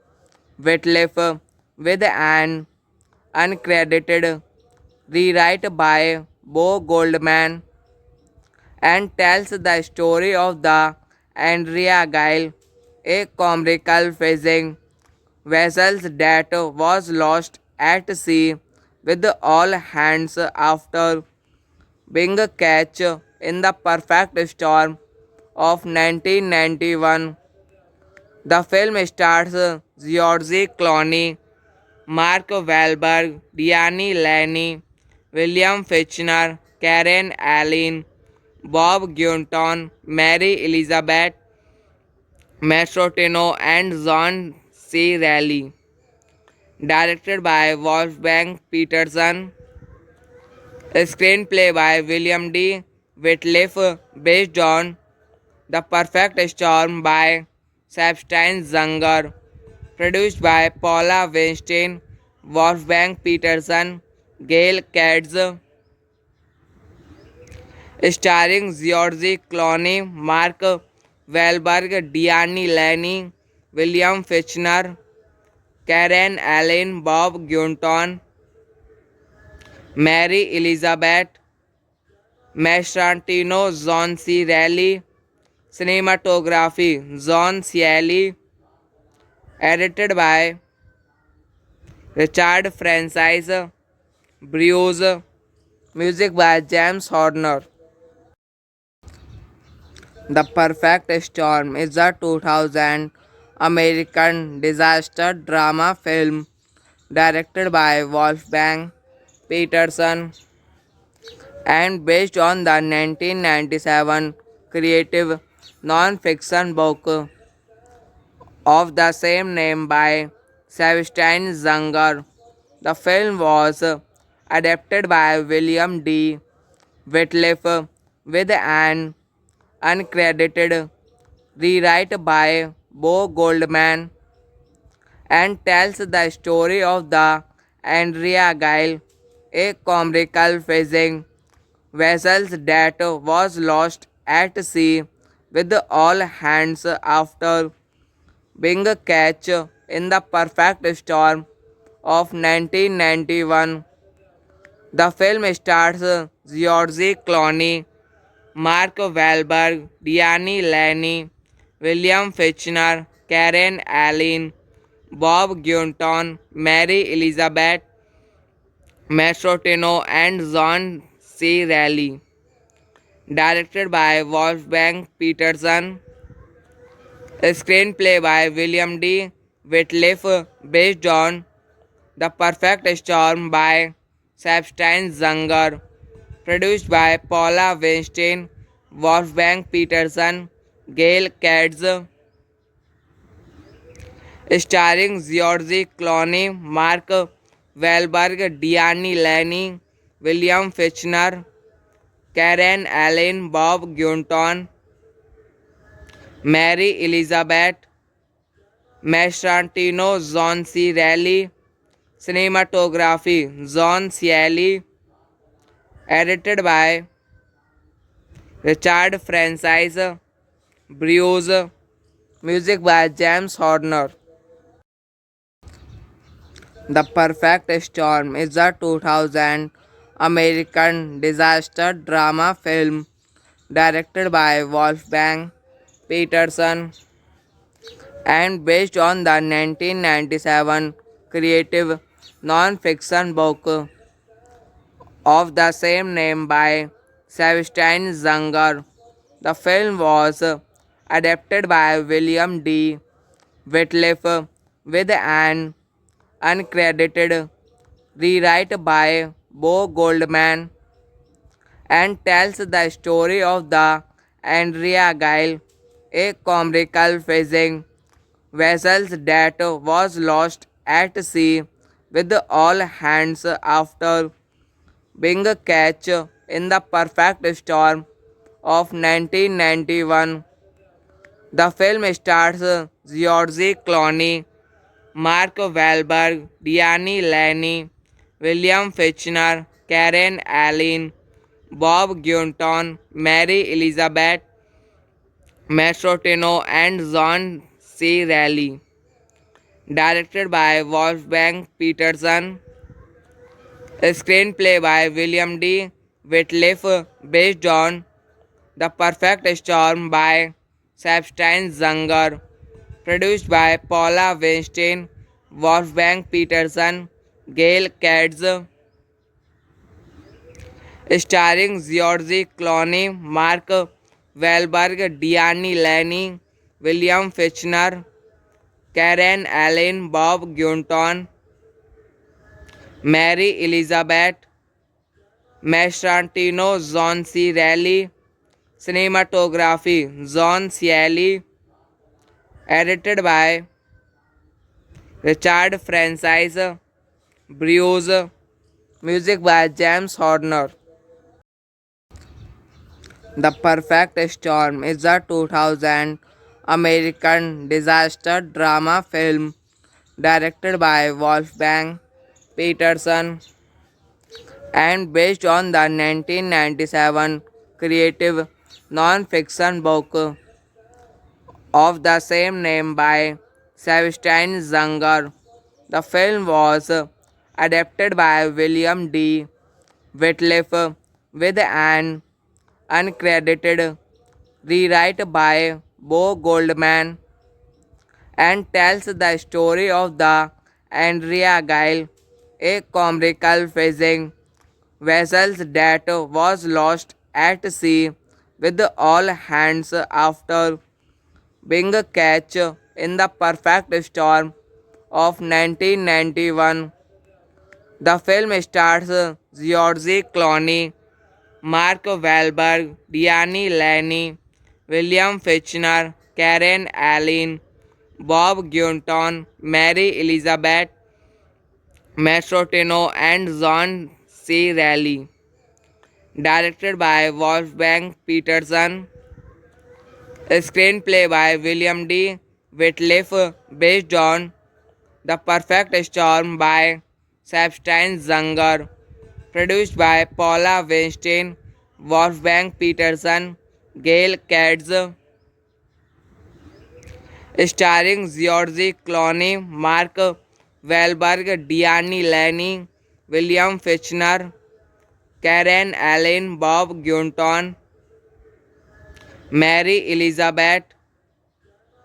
Whitliff with an uncredited rewrite by Bo Goldman and tells the story of the Andrea Gile, a comical fishing vessel that was lost at sea with all hands after being catch in the perfect storm of 1991. The film stars George Clooney, Mark Wahlberg, Diane Lane, William Fichtner, Karen Allen, Bob Gunton, Mary Elizabeth Mastrotino, and John C. Reilly. Directed by Wolfgang Peterson. A screenplay by William D. Whitliff based on The Perfect Storm by Sebastian Junger. Produced by Paula Weinstein, Wolfgang Peterson, Gail Katz, starring George Clooney, Mark Wahlberg, Diane Lane, William Fichtner, Karen Allen, Bob Gunton, Mary Elizabeth Mastrantino, John C. Reilly, cinematography John Cieli, edited by Richard Francis Bruce, music by James Horner. The Perfect Storm is a 2000 American disaster drama film directed by Wolfgang Peterson and based on the 1997 creative non-fiction book of the same name by Sebastian Junger. The film was adapted by William D. Whitliff with an uncredited rewrite by Bo Goldman and tells the story of the Andrea Gail, a commercial fishing vessel that was lost at sea with all hands after being caught in the perfect storm of 1991. The film stars George Clooney, Mark Wahlberg, Diane Lane, William Fichtner, Karen Allen, Bob Gunton, Mary Elizabeth Mastrotino, and John C. Reilly. Directed by Wolfgang Peterson. A screenplay by William D. Whitliff based on The Perfect Storm by Sebastian Junger. Produced by Paula Weinstein, Wolfgang Peterson, Gail Katz, starring George Clooney, Mark Wahlberg, Diane Lane, William Fichtner, Karen Allen, Bob Gunton, Mary Elizabeth Mastrantino, John C. Reilly, cinematography John Cieli, edited by Richard Francis Bruce, music by James Horner. The Perfect Storm is a 2000 American disaster drama film directed by Wolfgang Peterson and based on the 1997 creative non-fiction book of the same name by Sebastian Junger. The film was adapted by William D. Whitliff with an uncredited rewrite by Bo Goldman and tells the story of the Andrea Gail, a commercial fishing vessel that was lost at sea with all hands after being caught in the perfect storm of 1991. The film stars George Clooney, Mark Wahlberg, Diane Lane, William Fichtner, Karen Allen, Bob Gunton, Mary Elizabeth Mastrotino, and John C. Reilly. Directed by Wolfgang Peterson. A screenplay by William D. Whitliff based on The Perfect Storm by Sebastian Junger. Produced by Paula Weinstein, Wolfgang Peterson, Gail Katz, starring George Clooney, Mark Wahlberg, Diane Lane, William Fichtner, Karen Allen, Bob Gunton, Mary Elizabeth Mastrantino, John C. Reilly, cinematography John Cieli, edited by Richard Francis Bruce, music by James Horner. The Perfect Storm is a 2000 American disaster drama film directed by Wolfgang Peterson and based on the 1997 creative non-fiction book of the same name by Sebastian Junger. The film was adapted by William D. Whitliff with an uncredited rewrite by Bo Goldman and tells the story of the Andrea Gail, a commercial fishing vessel that was lost at sea with all hands after being catch in the perfect storm of 1991. The film stars George Clooney, Mark Wahlberg, Diane Lane, William Fichtner, Karen Allen, Bob Gunton, Mary Elizabeth Mastrotino, and John C. Reilly. Directed by Wolfgang Peterson. A screenplay by William D. Whitliff based on The Perfect Storm by Sebastian Junger. Produced by Paula Weinstein, Wolfgang Peterson, Gail Katz, starring George Clooney, Mark Wahlberg, Diane Lane, William Fichtner, Karen Allen, Bob Gunton, Mary Elizabeth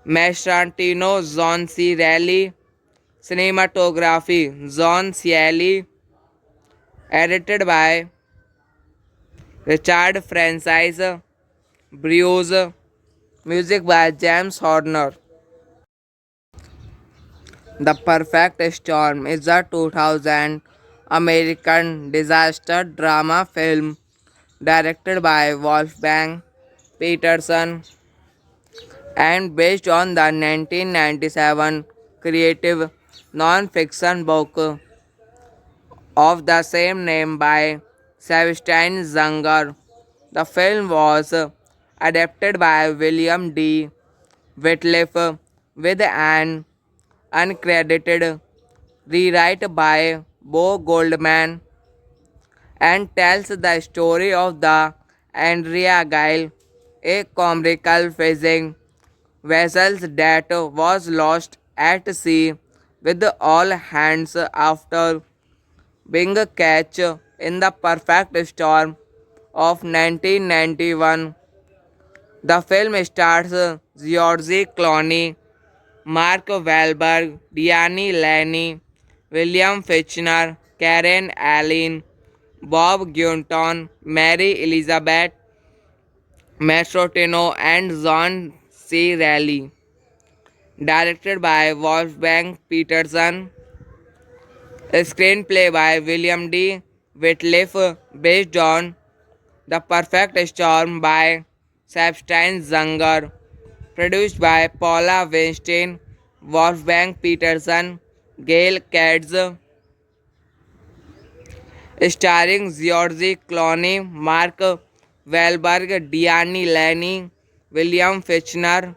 Mastrantino, John C. Reilly, cinematography John Cieli, edited by Richard Francis Bruce, music by James Horner. The Perfect Storm is a 2000 American disaster drama film directed by Wolfgang Peterson and based on the 1997 creative non-fiction book of the same name by Sebastian Junger. The film was adapted by William D. Whitliff with an uncredited rewrite by Bo Goldman and tells the story of the Andrea Gail, a commercial fishing vessel that was lost at sea with all hands after being catch in the perfect storm of 1991. The film stars George Clooney, Mark Wahlberg, Diane Lane, William Fichtner, Karen Allen, Bob Gunton, Mary Elizabeth Mastrotino, and John C. Reilly. Directed by Wolfgang Peterson. A screenplay by William D. Whitliff based on The Perfect Storm by Sebastian Junger. Produced by Paula Weinstein, Wolfgang Peterson, Gail Katz, starring George Clooney, Mark Wahlberg, Diane Lane, William Fichtner,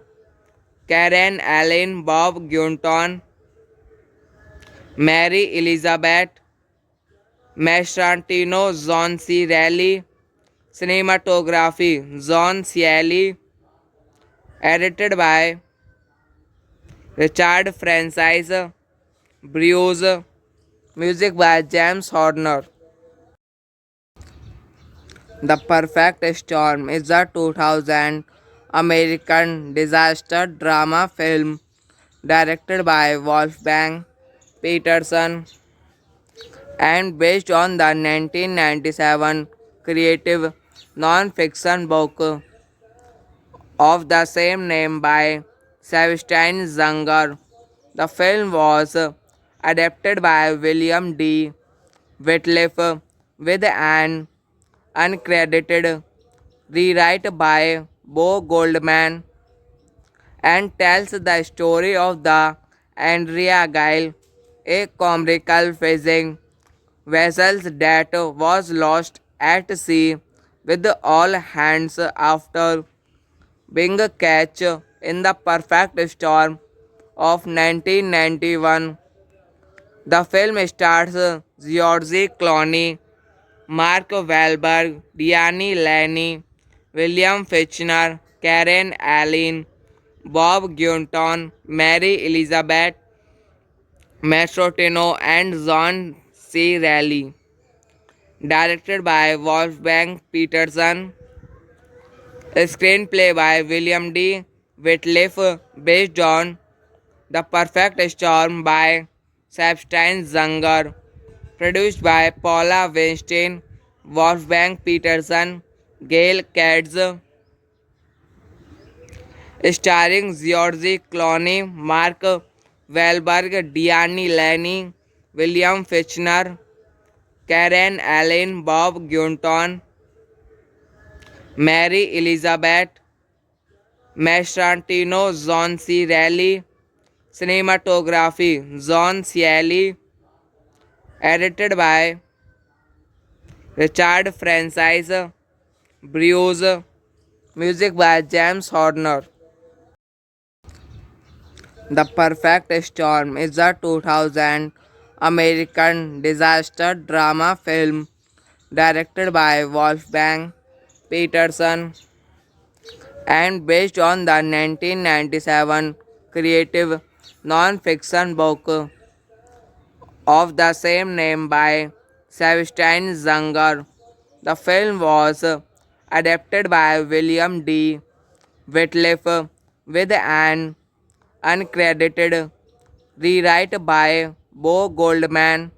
Karen Allen, Bob Gunton, Mary Elizabeth Mastrantino, John C. Reilly, cinematography John Cieli, edited by Richard Francis Bruce, music by James Horner. The Perfect Storm is a 2000 American disaster drama film directed by Wolfgang Peterson and based on the 1997 creative non-fiction book of the same name by Sebastian Junger. The film was adapted by William D. Whitliff with an uncredited rewrite by Bo Goldman and tells the story of the Andrea Gail, a commercial fishing vessel that was lost at sea with all hands after being a catch in the perfect storm of 1991. The film stars George Clooney, Mark Wahlberg, Diane Lane, William Fichtner, Karen Allen, Bob Gunton, Mary Elizabeth Mastrotino, and John C. Reilly. Directed by Wolfgang Peterson. A screenplay by William D. Whitliff based on The Perfect Storm by Sebastian Junger. Produced by Paula Weinstein, Wolfgang Peterson, Gail Katz, starring George Clooney, Mark Wahlberg, Diane Lane, William Fichtner, Karen Allen, Bob Gunton, Mary Elizabeth Mastrantino, John C. Reilly. Cinematography John Cieli. Edited by Richard Francis Bruce. Music by James Horner. The Perfect Storm is a 2000 American disaster drama film directed by Wolfgang Peterson and based on the 1997 creative non-fiction book of the same name by Sebastian Junger. The film was adapted by William D. Whitliff with an uncredited rewrite by Bo Goldman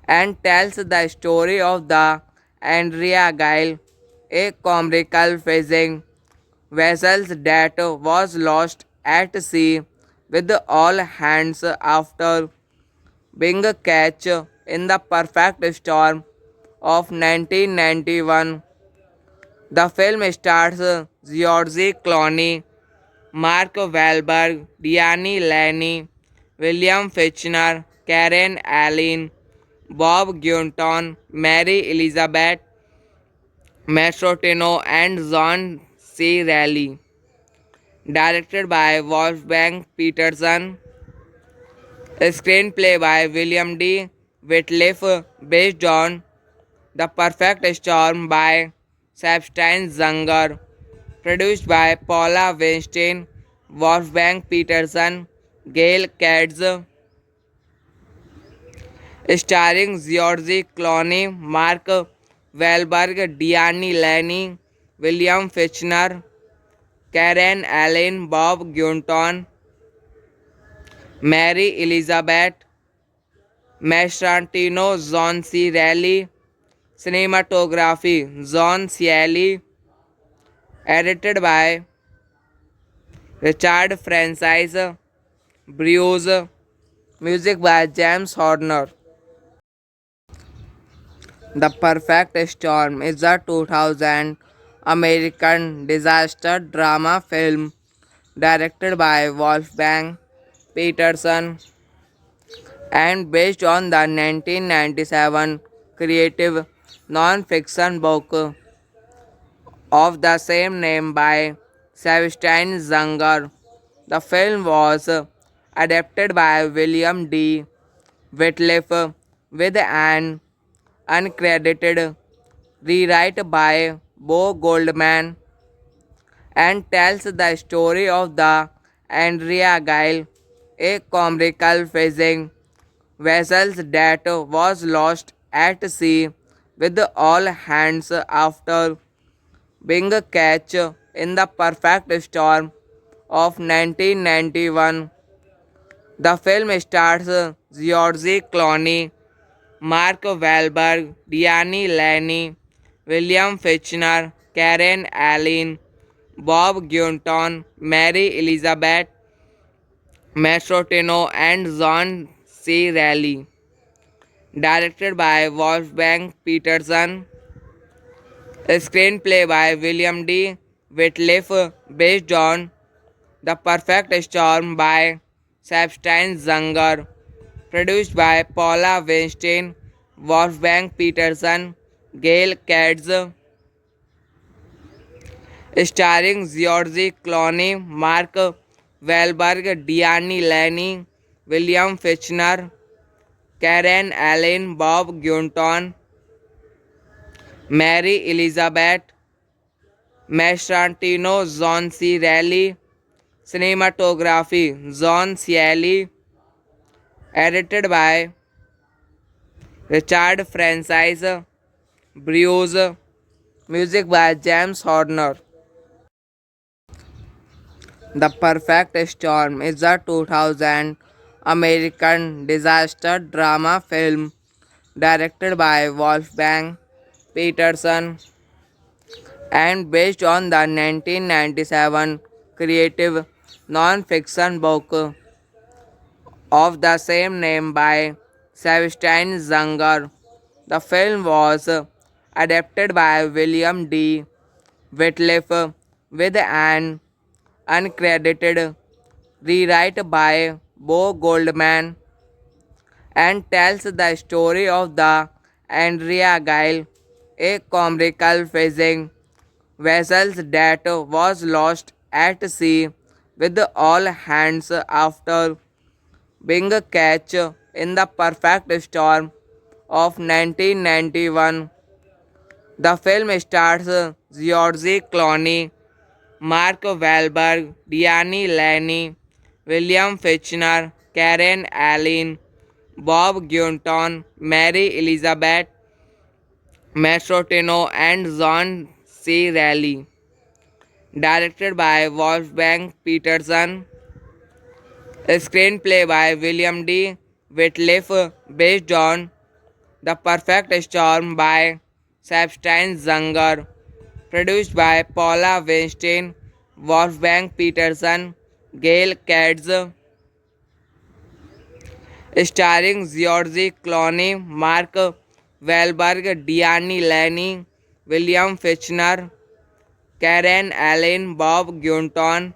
and tells the story of the Andrea Gail, a comical fishing vessel that was lost at sea with all hands after being catch in the perfect storm of 1991. The film stars George Clooney, Mark Wahlberg, Diane Lane, William Fichtner, Karen Allen, Bob Gunton, Mary Elizabeth Mastrotino, and John C. Reilly. Directed by Wolfgang Peterson. A screenplay by William D. Whitliff based on The Perfect Storm by Sebastian Junger. Produced by Paula Weinstein, Wolfgang Peterson, Gail Katz, starring George Clooney, Mark Wahlberg, Diane Lane, William Fichtner, Karen Allen, Bob Gunton, Mary Elizabeth Mastrantino, John C. Reilly. Cinematography John Cieli. Edited by Richard Francis Bruce. Music by James Horner. The Perfect Storm is a 2000 American disaster drama film directed by Wolfgang Peterson and based on the 1997 creative non-fiction book of the same name by Sebastian Junger. The film was adapted by William D. Whitliff with an uncredited rewrite by Bo Goldman and tells the story of the Andrea Gail, a comical fishing vessel that was lost at sea with all hands after being catch in the perfect storm of 1991. The film stars George Clooney, Mark Wahlberg, Diane Lane, William Fichtner, Karen Allen, Bob Gunton, Mary Elizabeth Mastrotino, and John C. Reilly. Directed by Wolfgang Peterson. A screenplay by William D. Whitliff based on The Perfect Storm by Sebastian Junger. Produced by Paula Weinstein, Wolfgang Peterson, Gail Katz, starring George Clooney, Mark Wahlberg, Diane Lane, William Fichtner, Karen Allen, Bob Gunton, Mary Elizabeth Mastrantino, John C. Reilly, cinematography John Cieli, edited by Richard Francis Bruce, music by James Horner. The Perfect Storm is a 2000 American disaster drama film directed by Wolfgang Peterson and based on the 1997 creative non-fiction book of the same name by Sebastian Junger. The film was adapted by William D. Whitliff with an uncredited rewrite by Bo Goldman and tells the story of the Andrea Gail, a commercial fishing vessel that was lost at sea with all hands after being caught in the perfect storm of 1991. The film stars George Clooney, Mark Wahlberg, Diane Lane, William Fichtner, Karen Allen, Bob Gunton, Mary Elizabeth Mastrotino, and John C. Reilly. Directed by Wolfgang Peterson. A screenplay by William D. Whitliff based on The Perfect Storm by Sebastian Junger. Produced by Paula Weinstein, Wolfgang Peterson, Gail Katz, starring George Clooney, Mark Wahlberg, Diane Lane, William Fichtner, Karen Allen, Bob Gunton,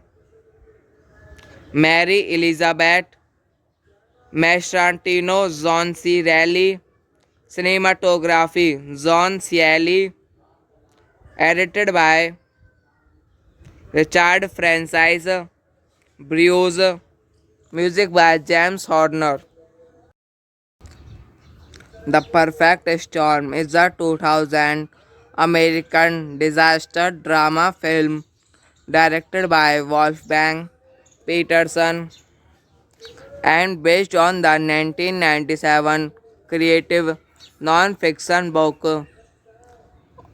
Mary Elizabeth Mastrantino, John C. Reilly, cinematography John Cieli, edited by Richard Francis Bruce, music by James Horner. The Perfect Storm is a 2000 American disaster drama film directed by Wolfgang Peterson and based on the 1997 creative non-fiction book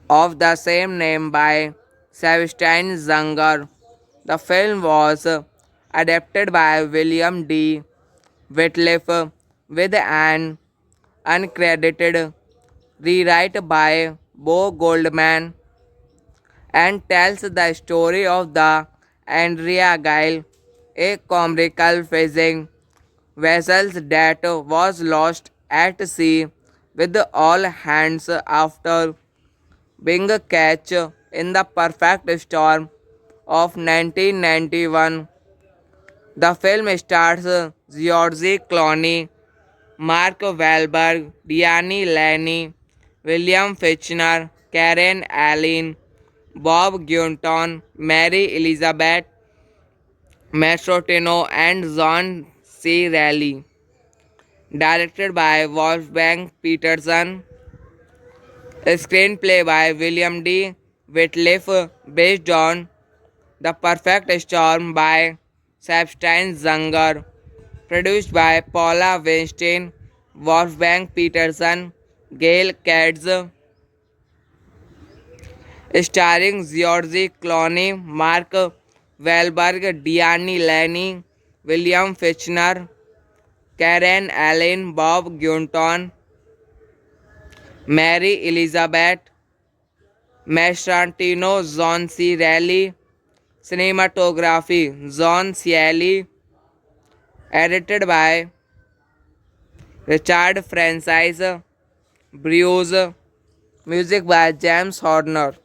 of the same name by Sebastian Junger. The film was adapted by William D. Whitliff with an uncredited rewrite by Bo Goldman and tells the story of the Andrea Gail, a commercial fishing vessel that was lost at sea with all hands after being caught in the perfect storm of 1991. The film stars George Clooney, Mark Wahlberg, Diane Lane, William Fichtner, Karen Allen, Bob Gunton, Mary Elizabeth Mastrotino, and John C. Reilly. Directed by Wolfgang Peterson. A screenplay by William D. Whitliff based on The Perfect Storm by Sebastian Junger. Produced by Paula Weinstein, Wolfgang Peterson, Gail Katz, starring George Clooney, Mark Wahlberg, Diane Lane, William Fichtner, Karen Allen, Bob Gunton, Mary Elizabeth Mastrantino, John C. Reilly, cinematography John Cieli, edited by Richard Francis Bruce, music by James Horner.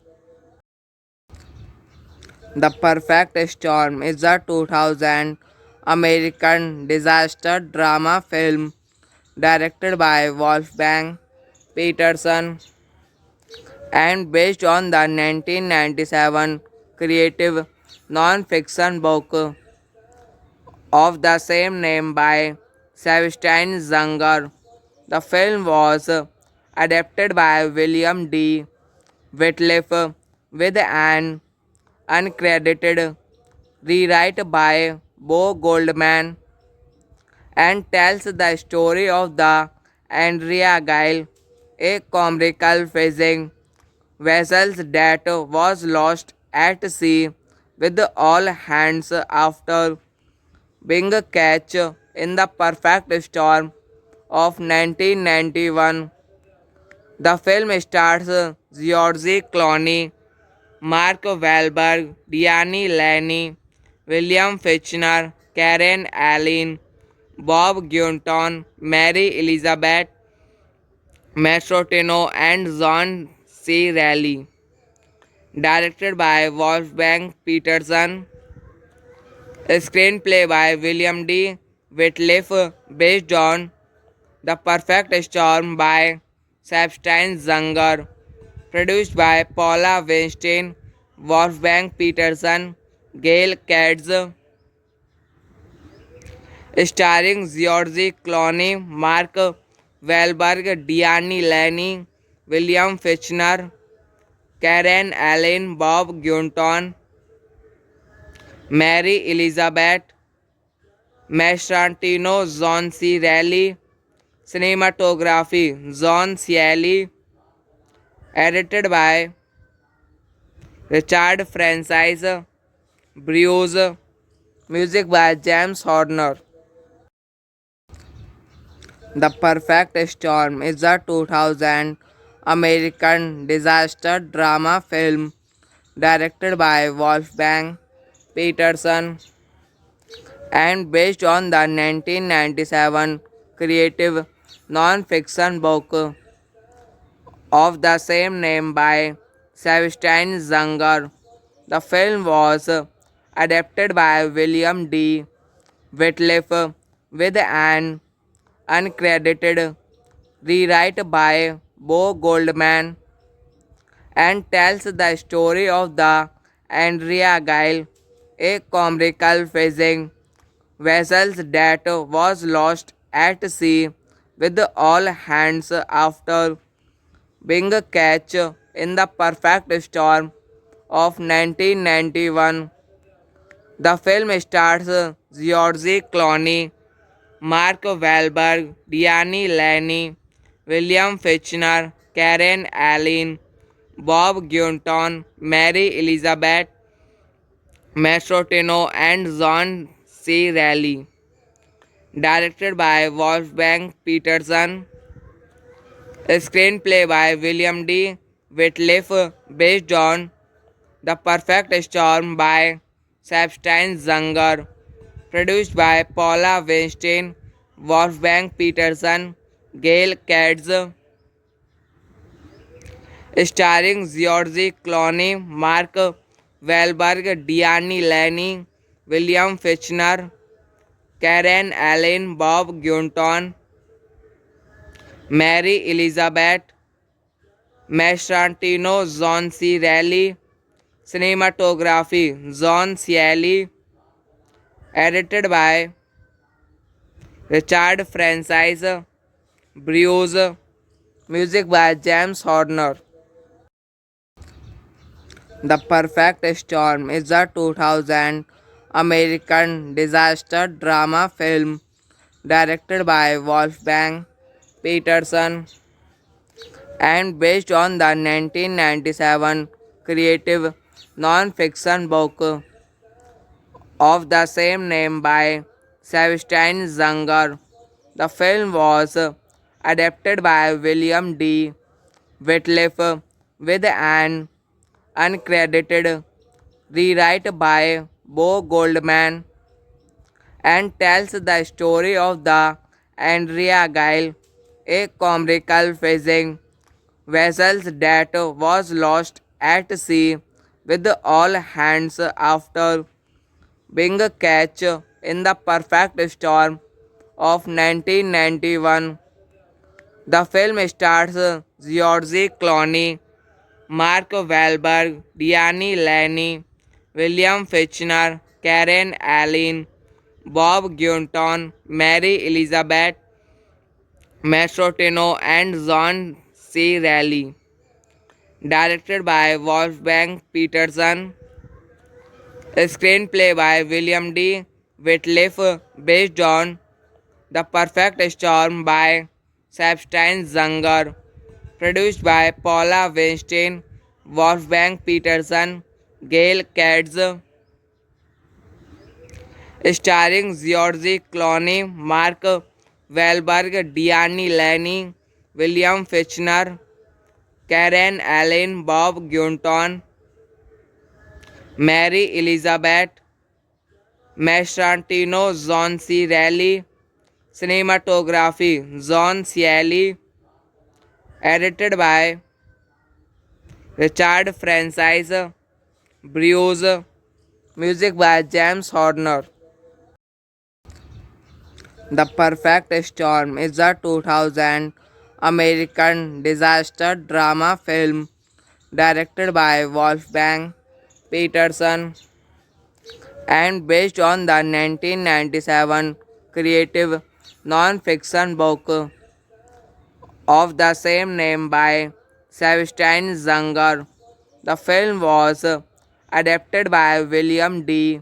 The Perfect Storm is a 2000 American disaster drama film directed by Wolfgang Peterson and based on the 1997 creative non-fiction book of the same name by Sebastian Junger. The film was adapted by William D. Whitliff with an uncredited rewrite by Bo Goldman and tells the story of the Andrea Gail, a comical fishing vessel that was lost at sea with all hands after being catch in the perfect storm of 1991. The film stars George Clooney, Mark Wahlberg, Diane Lane, William Fichtner, Karen Allen, Bob Gunton, Mary Elizabeth Mastrotino, and John C. Reilly. Directed by Wolfgang Peterson. A screenplay by William D. Whitliff based on The Perfect Storm by Sebastian Junger. Produced by Paula Weinstein, Wolfgang Peterson, Gail Katz, starring George Clooney, Mark Wahlberg, Diane Lane, William Fichtner, Karen Allen, Bob Gunton, Mary Elizabeth Mastrantino, John C. Reilly. Cinematography John Cieli. Edited by Richard Francis Bruce. Music by James Horner. The Perfect Storm is a 2000 American disaster drama film directed by Wolfgang Peterson and based on the 1997 creative non-fiction book of the same name by Sebastian Junger. The film was adapted by William D. Whitliff with an uncredited rewrite by Bo Goldman and tells the story of the Andrea Gail, a comical fishing vessel that was lost at sea with all hands after being catch in the perfect storm of 1991. The film stars George Clooney, Mark Wahlberg, Diane Lane, William Fichtner, Karen Allen, Bob Gunton, Mary Elizabeth Mastrotino, and John C. Reilly. Directed by Wolfgang Peterson. A screenplay by William D. Whitliff based on The Perfect Storm by Sebastian Junger. Produced by Paula Weinstein, Wolfgang Peterson, Gail Katz, starring George Clooney, Mark Wahlberg, Diane Lane, William Fichtner, Karen Allen, Bob Gunton, Mary Elizabeth Mastrantino, John C. Reilly. Cinematography John Cieli. Edited by Richard Francis Bruce. Music by James Horner. The Perfect Storm is a 2000 American disaster drama film directed by Wolfgang Peterson and based on the 1997 creative non-fiction book of the same name by Sebastian Junger. The film was adapted by William D. Whitliff with an uncredited rewrite by Bo Goldman and tells the story of the Andrea Gail, a comical fishing vessel that was lost at sea with all hands after being catch in the perfect storm of 1991. The film stars George Clooney, Mark Wahlberg, Diane Lane, William Fichtner, Karen Allen, Bob Gunton, Mary Elizabeth Mastrotino, and John C. Reilly. Directed by Wolfgang Peterson. A screenplay by William D. Whitliff based on The Perfect Storm by Sebastian Junger. Produced by Paula Weinstein, Wolfgang Peterson, Gail Katz. Starring George Clooney, Mark Wahlberg, Diane Lane, William Fichtner, Karen Allen, Bob Gunton, Mary Elizabeth Mastrantino, John C. Reilly. Cinematography John Cieli. Edited by Richard Francis Bruce. Music by James Horner. The Perfect Storm is a 2000 American disaster drama film directed by Wolfgang Peterson and based on the 1997 creative non-fiction book of the same name by Sebastian Junger. The film was adapted by William D.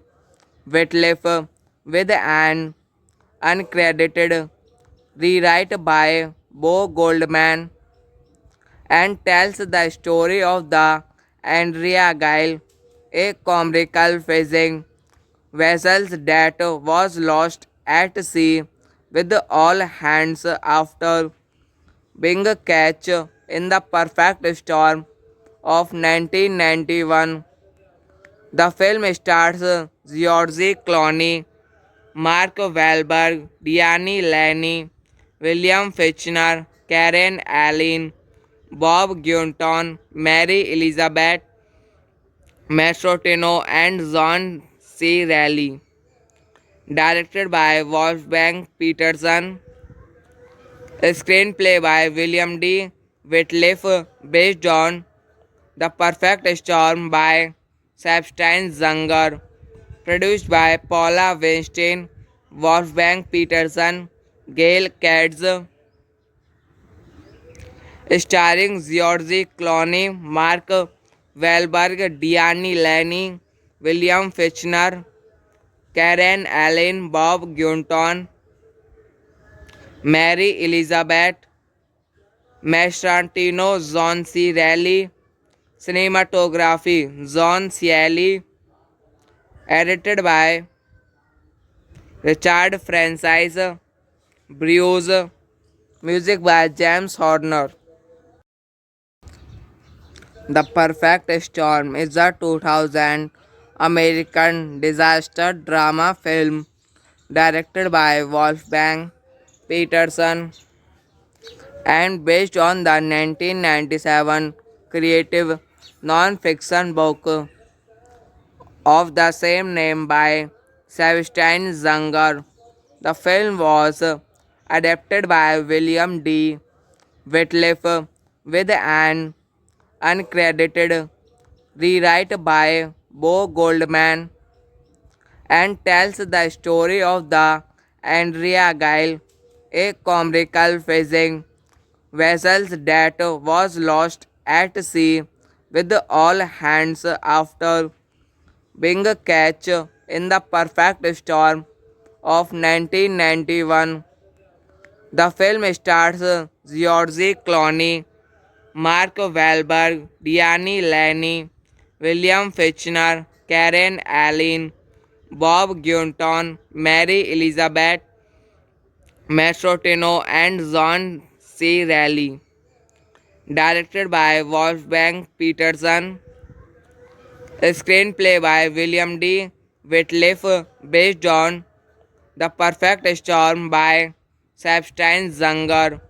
Whitliff with an uncredited rewrite by Bo Goldman and tells the story of the Andrea Gail, a commercial fishing vessel that was lost at sea with all hands after being caught in the perfect storm of 1991. The film stars George Clooney, Mark Wahlberg, Diane Lane, William Fichtner, Karen Allen, Bob Gunton, Mary Elizabeth Mastrotino, and John C. Reilly. Directed by Wolfgang Peterson. A screenplay by William D. Whitliff based on The Perfect Storm by Sebastian Junger. Produced by Paula Weinstein, Wolfgang Peterson, Gail Katz. Starring George Clooney, Mark Wahlberg, Diane Lane, William Fichtner, Karen Allen, Bob Gunton, Mary Elizabeth Mastrantino, John C. Reilly. Cinematography John Cieli. Edited by Richard Francis Bruce. Music by James Horner. The Perfect Storm is a 2000 American disaster drama film directed by Wolfgang Peterson and based on the 1997 creative non-fiction book of the same name by Sebastian Junger. The film was adapted by William D. Whitliff with an uncredited rewrite by Bo Goldman and tells the story of the Andrea Gail, a commercial fishing vessel that was lost at sea with all hands after being caught in the perfect storm of 1991. The film stars George Clooney, Mark Wahlberg, Diane Lane, William Fichtner, Karen Allen, Bob Gunton, Mary Elizabeth Mastrotino, and John C. Reilly. Directed by Wolfgang Peterson. A screenplay by William D. Whitliff based on The Perfect Storm by Sebastian Junger.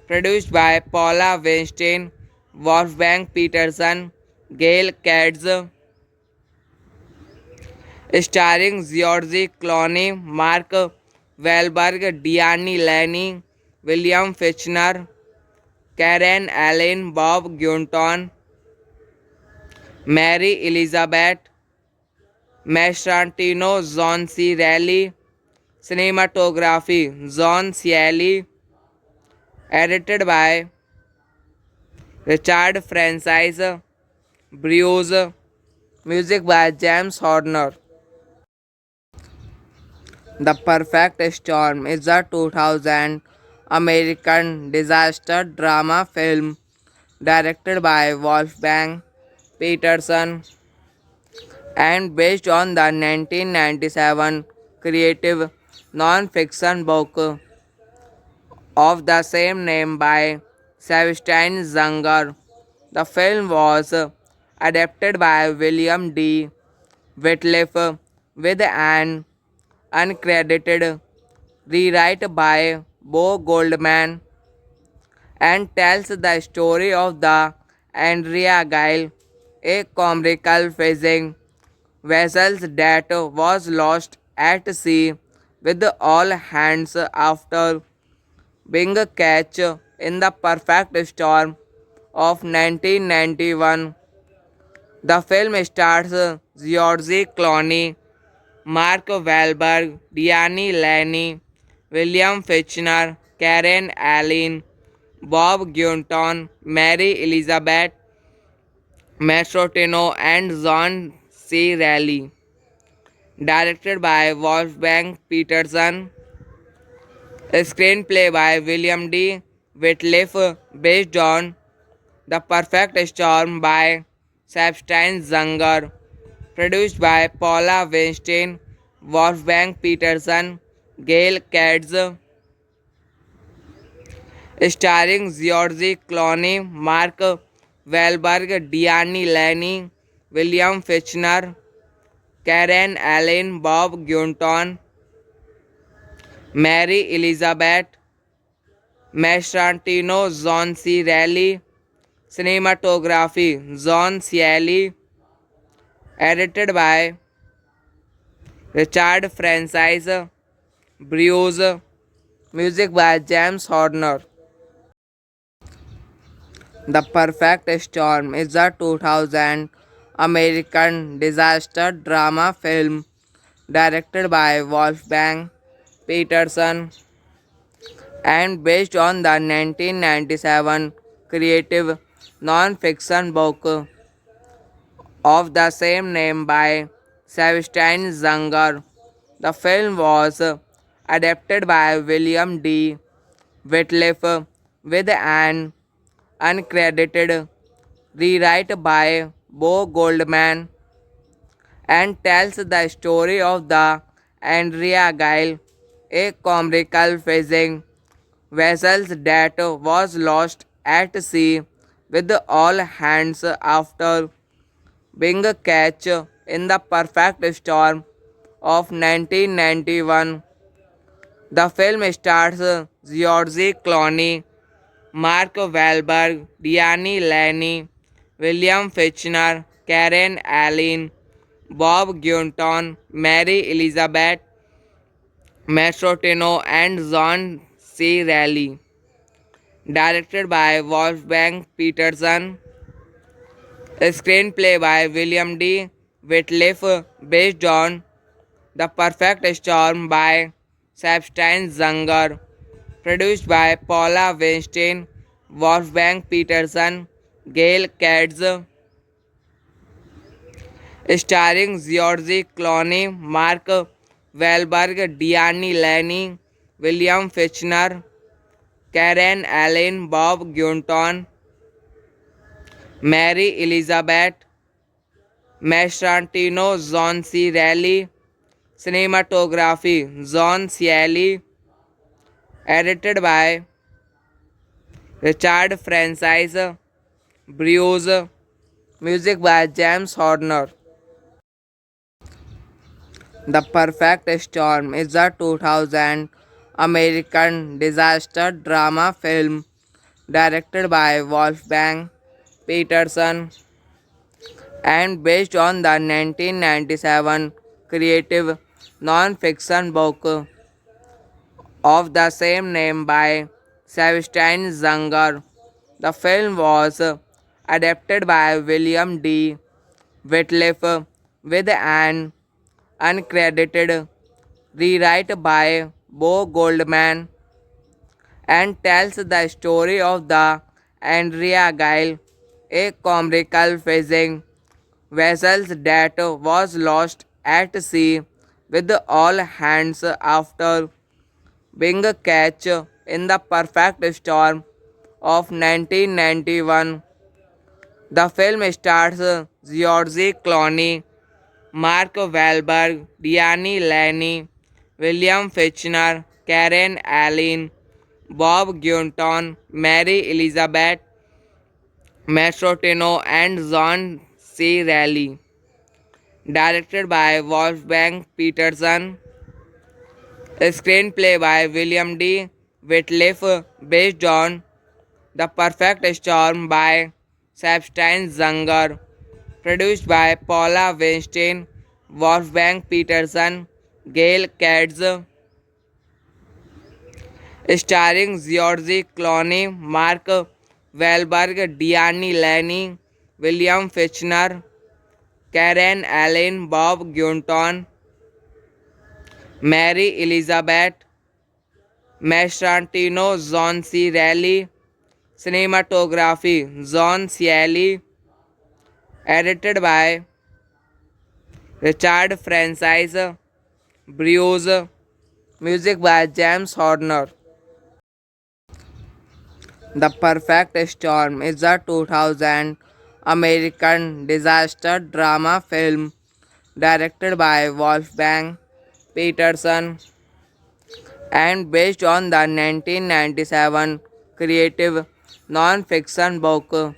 Produced by Paula Weinstein, Wolfgang Peterson, Gail Katz. Starring George Clooney, Mark Wahlberg, Diane Lane, William Fichtner, Karen Allen, Bob Gunton, Mary Elizabeth Mastrantino John C. Reilly. Cinematography John Cieli. Edited by Richard Francis Bruce. Music by James Horner. The Perfect Storm is a 2000 American disaster drama film directed by Wolfgang Peterson and based on the 1997 creative non-fiction book of the same name by Sebastian Junger. The film was adapted by William D. Whitliff with an uncredited rewrite by Bo Goldman and tells the story of the Andrea Gail, a commercial fishing vessel that was lost at sea with all hands after being caught in the perfect storm of 1991. The film stars George Clooney, Mark Wahlberg, Diane Lane, William Fichtner, Karen Allen, Bob Gunton, Mary Elizabeth Mastrotino, and John C. Reilly. Directed by Wolfgang Peterson. A screenplay by William D. Whitliff based on The Perfect Storm by Sebastian Junger. Produced by Paula Weinstein, Wolfgang Peterson, Gail Katz, starring George Clooney, Mark Wahlberg, Diane Lane, William Fichtner, Karen Allen, Bob Gunton, Mary Elizabeth Mastrantino, John C. Reilly. Cinematography John Cieli. Edited by Richard Francis Bruce. Music by James Horner. The Perfect Storm is a 2000 American disaster drama film directed by Wolfgang Peterson and based on the 1997 creative non-fiction book of the same name by Sebastian Junger. The film was adapted by William D. Whitliff with an uncredited rewrite by Bo Goldman and tells the story of the Andrea Gail, a commercial fishing vessel that was lost at sea with all hands after being caught in the perfect storm of 1991. The film stars George Clooney, Mark Wahlberg, Diane Lane, William Fichtner, Karen Allen, Bob Gunton, Mary Elizabeth Mastrotino, and John C. Reilly. Directed by Wolfgang Peterson. A screenplay by William D. Whitliff based on The Perfect Storm by Sebastian Junger. Produced by Paula Weinstein, Wolfgang Peterson, Gail Katz, starring George Clooney, Mark Wahlberg, Diane Lane, William Fichtner, Karen Allen, Bob Gunton, Mary Elizabeth Mastrantino, John C. Reilly. Cinematography John Cieli. Edited by Richard Francis Bruce. Music by James Horner. The Perfect Storm is a 2000 American disaster drama film directed by Wolfgang Peterson and based on the 1997 creative non-fiction book of the same name by Sebastian Junger. The film was adapted by William D. Whitliff with an uncredited, rewrite by Bo Goldman, and tells the story of the Andrea Gile, a comical fishing vessel that was lost at sea with all hands after being catch in the perfect storm of 1991. The film stars George Clooney, Mark Wahlberg, Diane Lane, William Fichtner, Karen Allen, Bob Gunton, Mary Elizabeth Mastrotino, and John C. Reilly. Directed by Wolfgang Peterson. A screenplay by William D. Whitliff based on The Perfect Storm by Sebastian Junger. Produced by Paula Weinstein, Wolfgang Peterson, Gail Katz, starring George Clooney, Mark Wahlberg, Diane Lane, William Fichtner, Karen Allen, Bob Gunton, Mary Elizabeth Mastrantino, John C. Reilly. Cinematography John Cieli. Edited by Richard Francis Bruce. Music by James Horner. The Perfect Storm is a 2000 American disaster drama film directed by Wolfgang Peterson and based on the 1997 creative non-fiction book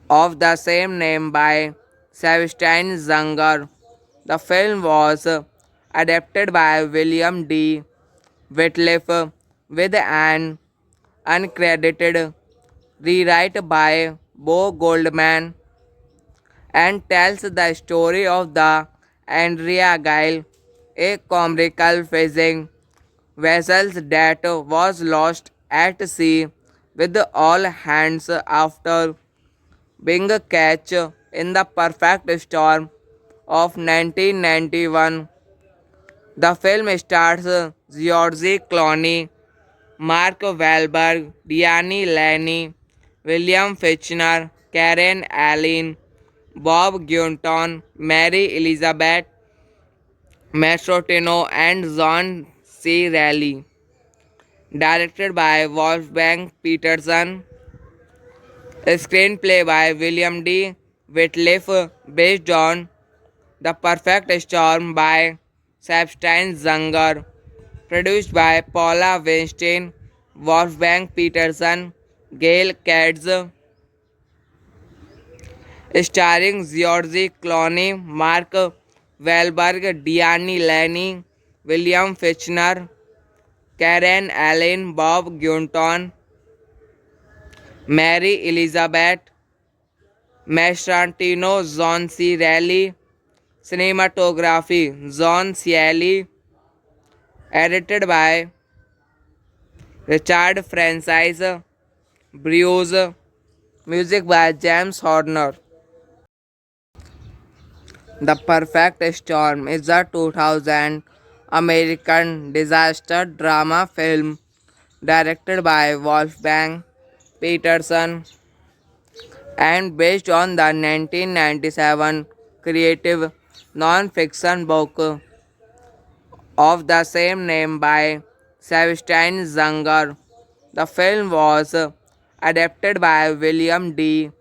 of the same name by Sebastian Junger. The film was adapted by William D. Whitliff with an uncredited rewrite by Bo Goldman and tells the story of the Andrea Gile, a comical fishing vessel that was lost at sea with all hands after being catch in the perfect storm of 1991. The film stars George Clooney, Mark Wahlberg, Diane Lane, William Fichtner, Karen Allen, Bob Gunton, Mary Elizabeth Mastrotino, and John C. Reilly. Directed by Wolfgang Peterson. A screenplay by William D. Whitliff based on The Perfect Storm by Sebastian Junger. Produced by Paula Weinstein, Wolfgang Peterson, Gail Katz, starring George Clooney, Mark Wahlberg, Diane Lane, William Fichtner, Karen Allen, Bob Gunton, Mary Elizabeth Mastrantino, John C. Reilly. Cinematography John Cieli. Edited by Richard Francis Bruce. Music by James Horner. The Perfect Storm is a 2000 American disaster drama film directed by Wolfgang Peterson and based on the 1997 creative non-fiction book of the same name by Sebastian Junger. The film was adapted by William D.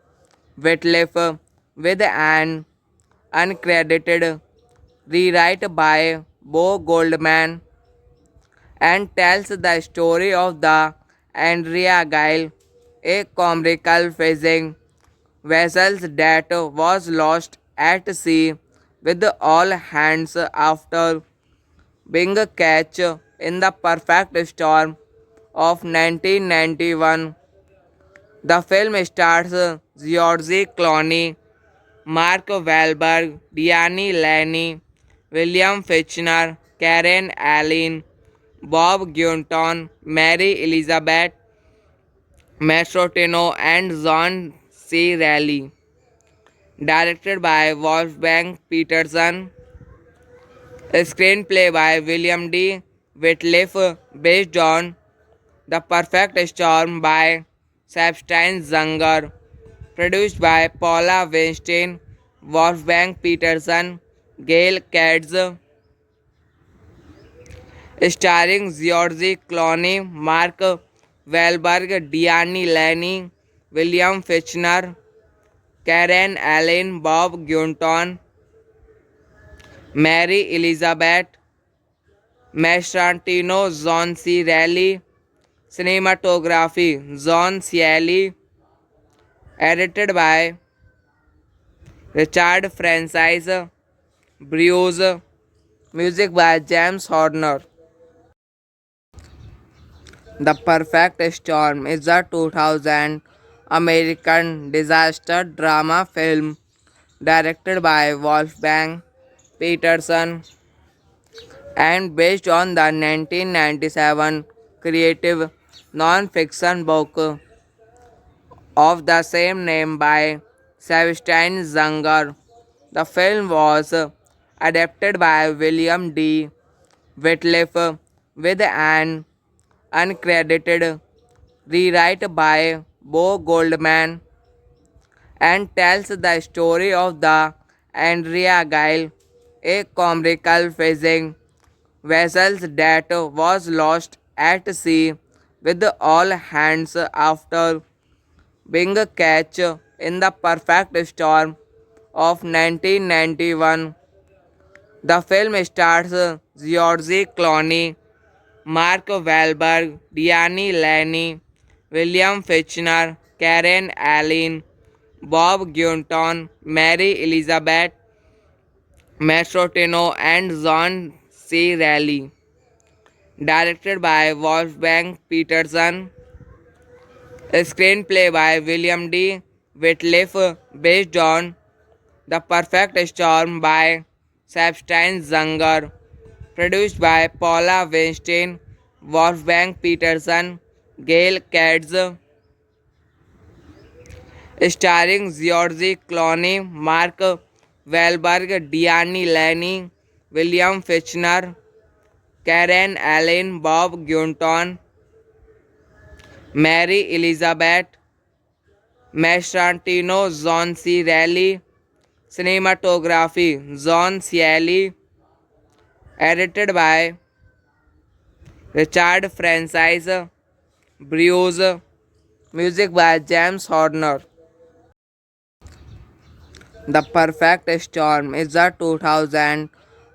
Whitliff with an uncredited rewrite by Bo Goldman and tells the story of the Andrea Gile, a comical fishing vessel that was lost at sea with all hands after being catch in the perfect storm of 1991. The film stars George Clooney, Mark Wahlberg, Diane Lane, William Fichtner, Karen Allen, Bob Gunton, Mary Elizabeth Mastrotino, and John C. Reilly. Directed by Wolfgang Peterson. A screenplay by William D. Whitliff based on The Perfect Storm by Sebastian Junger, produced by Paula Weinstein, Wolfgang Peterson, Gail Katz, starring George Clooney, Mark Wahlberg, Diane Lane, William Fichtner, Karen Allen, Bob Gunton, Mary Elizabeth Mastrantino, John C. Reilly, cinematography John Cieli, edited by Richard Francis Bruce, music by James Horner. The Perfect Storm is a 2000 American disaster drama film directed by Wolfgang Peterson and based on the 1997 creative non-fiction book of the same name by Sebastian Junger. The film was adapted by William D. Whitliff with an uncredited rewrite by Bo Goldman and tells the story of the Andrea Gail, a comical fishing vessel that was lost at sea with all hands after being catch in the perfect storm of 1991. The film stars George Clooney, Mark Wahlberg, Diane Lane, William Fichtner, Karen Allen, Bob Gunton, Mary Elizabeth Mastrotino, and John C. Reilly. Directed by Wolfgang Peterson. A screenplay by William D. Whitliff based on The Perfect Storm by Sebastian Junger. Produced by Paula Weinstein, Wolfgang Peterson, Gail Katz, starring George Clooney, Mark Wahlberg, Diane Lane, William Fichtner, Karen Allen, Bob Gunton, Mary Elizabeth Mastrantino, John C. Reilly, cinematography John Cieli, edited by Richard Francis, Bruce, music by James Horner. The Perfect Storm is a 2000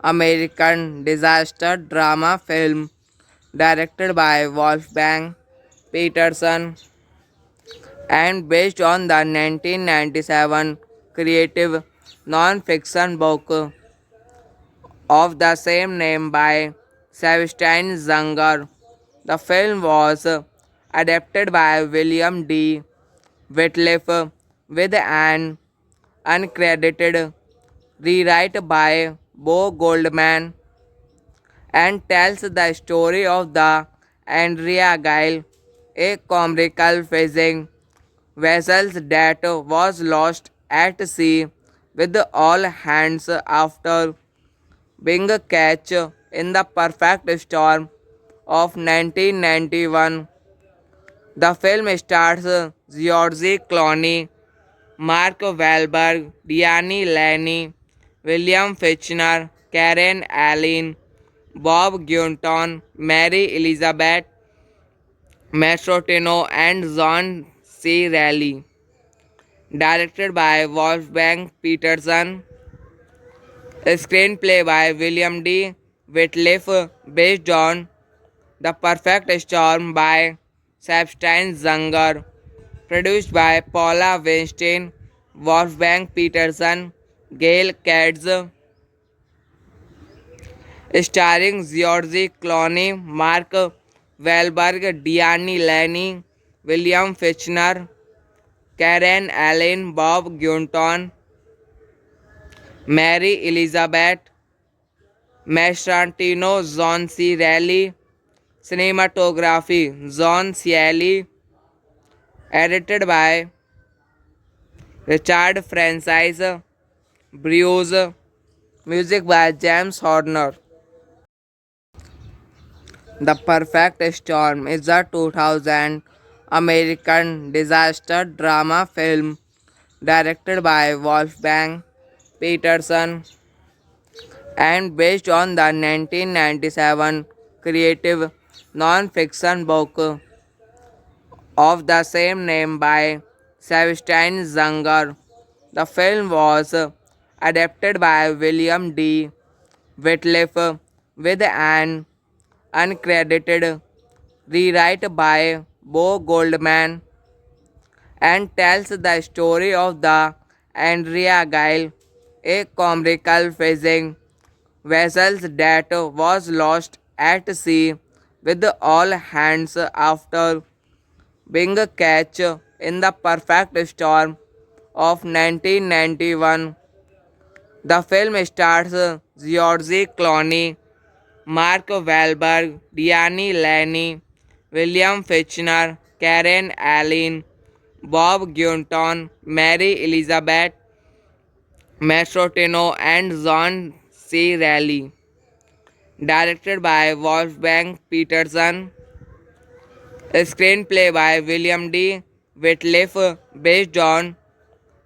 American disaster drama film directed by Wolfgang Peterson and based on the 1997 creative non-fiction book of the same name by Sebastian Junger. The film was adapted by William D. Whitliff with an uncredited rewrite by Bo Goldman and tells the story of the Andrea Gail, a comical fishing vessel that was lost at sea with all hands after being catch in the perfect storm of 1991. The film stars George Clooney, Mark Wahlberg, Diane Lane, William Fichtner, Karen Allen, Bob Gunton, Mary Elizabeth Mastrotino, and John C. Reilly. Directed by Wolfgang Peterson. A screenplay by William D. Whitliff based on The Perfect Storm by Sebastian Junger. Produced by Paula Weinstein, Wolfgang Peterson, Gail Katz, starring George Clooney, Mark Wahlberg, Diane Lane, William Fichtner, Karen Allen, Bob Gunton, Mary Elizabeth Mastrantino, John C. Reilly, cinematography John Cieli, edited by Richard Francis, Bruce, music by James Horner. The Perfect Storm is a 2000 American disaster drama film directed by Wolfgang Peterson and based on the 1997 creative non-fiction book of the same name by Sebastian Junger. The film was adapted by William D. Whitliff with an uncredited rewrite by Bo Goldman and tells the story of the Andrea Gail, a commercial fishing vessel that was lost at sea with all hands after being catch in the perfect storm of 1991. The film stars George Clooney, Mark Wahlberg, Diane Lane, William Fichtner, Karen Allen, Bob Gunton, Mary Elizabeth Mastrotino, and John C. Reilly. Directed by Wolfgang Peterson. Screenplay by William D. Whitliff based on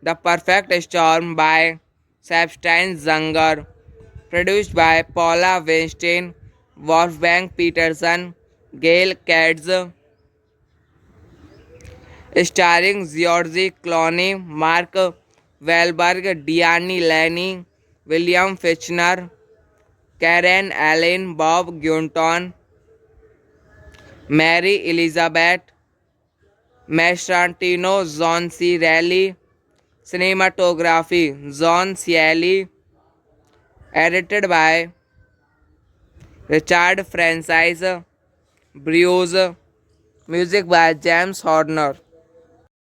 The Perfect Storm by Sebastian Junger. Produced by Paula Weinstein, Wolfgang Peterson, Gail Katz, starring George Clooney, Mark Wahlberg, Diane Lane, William Fichtner, Karen Allen, Bob Gunton, Mary Elizabeth Mastrantino, John C. Reilly. Cinematography John Cieli. Edited by Richard Francis Bruce. Music by James Horner.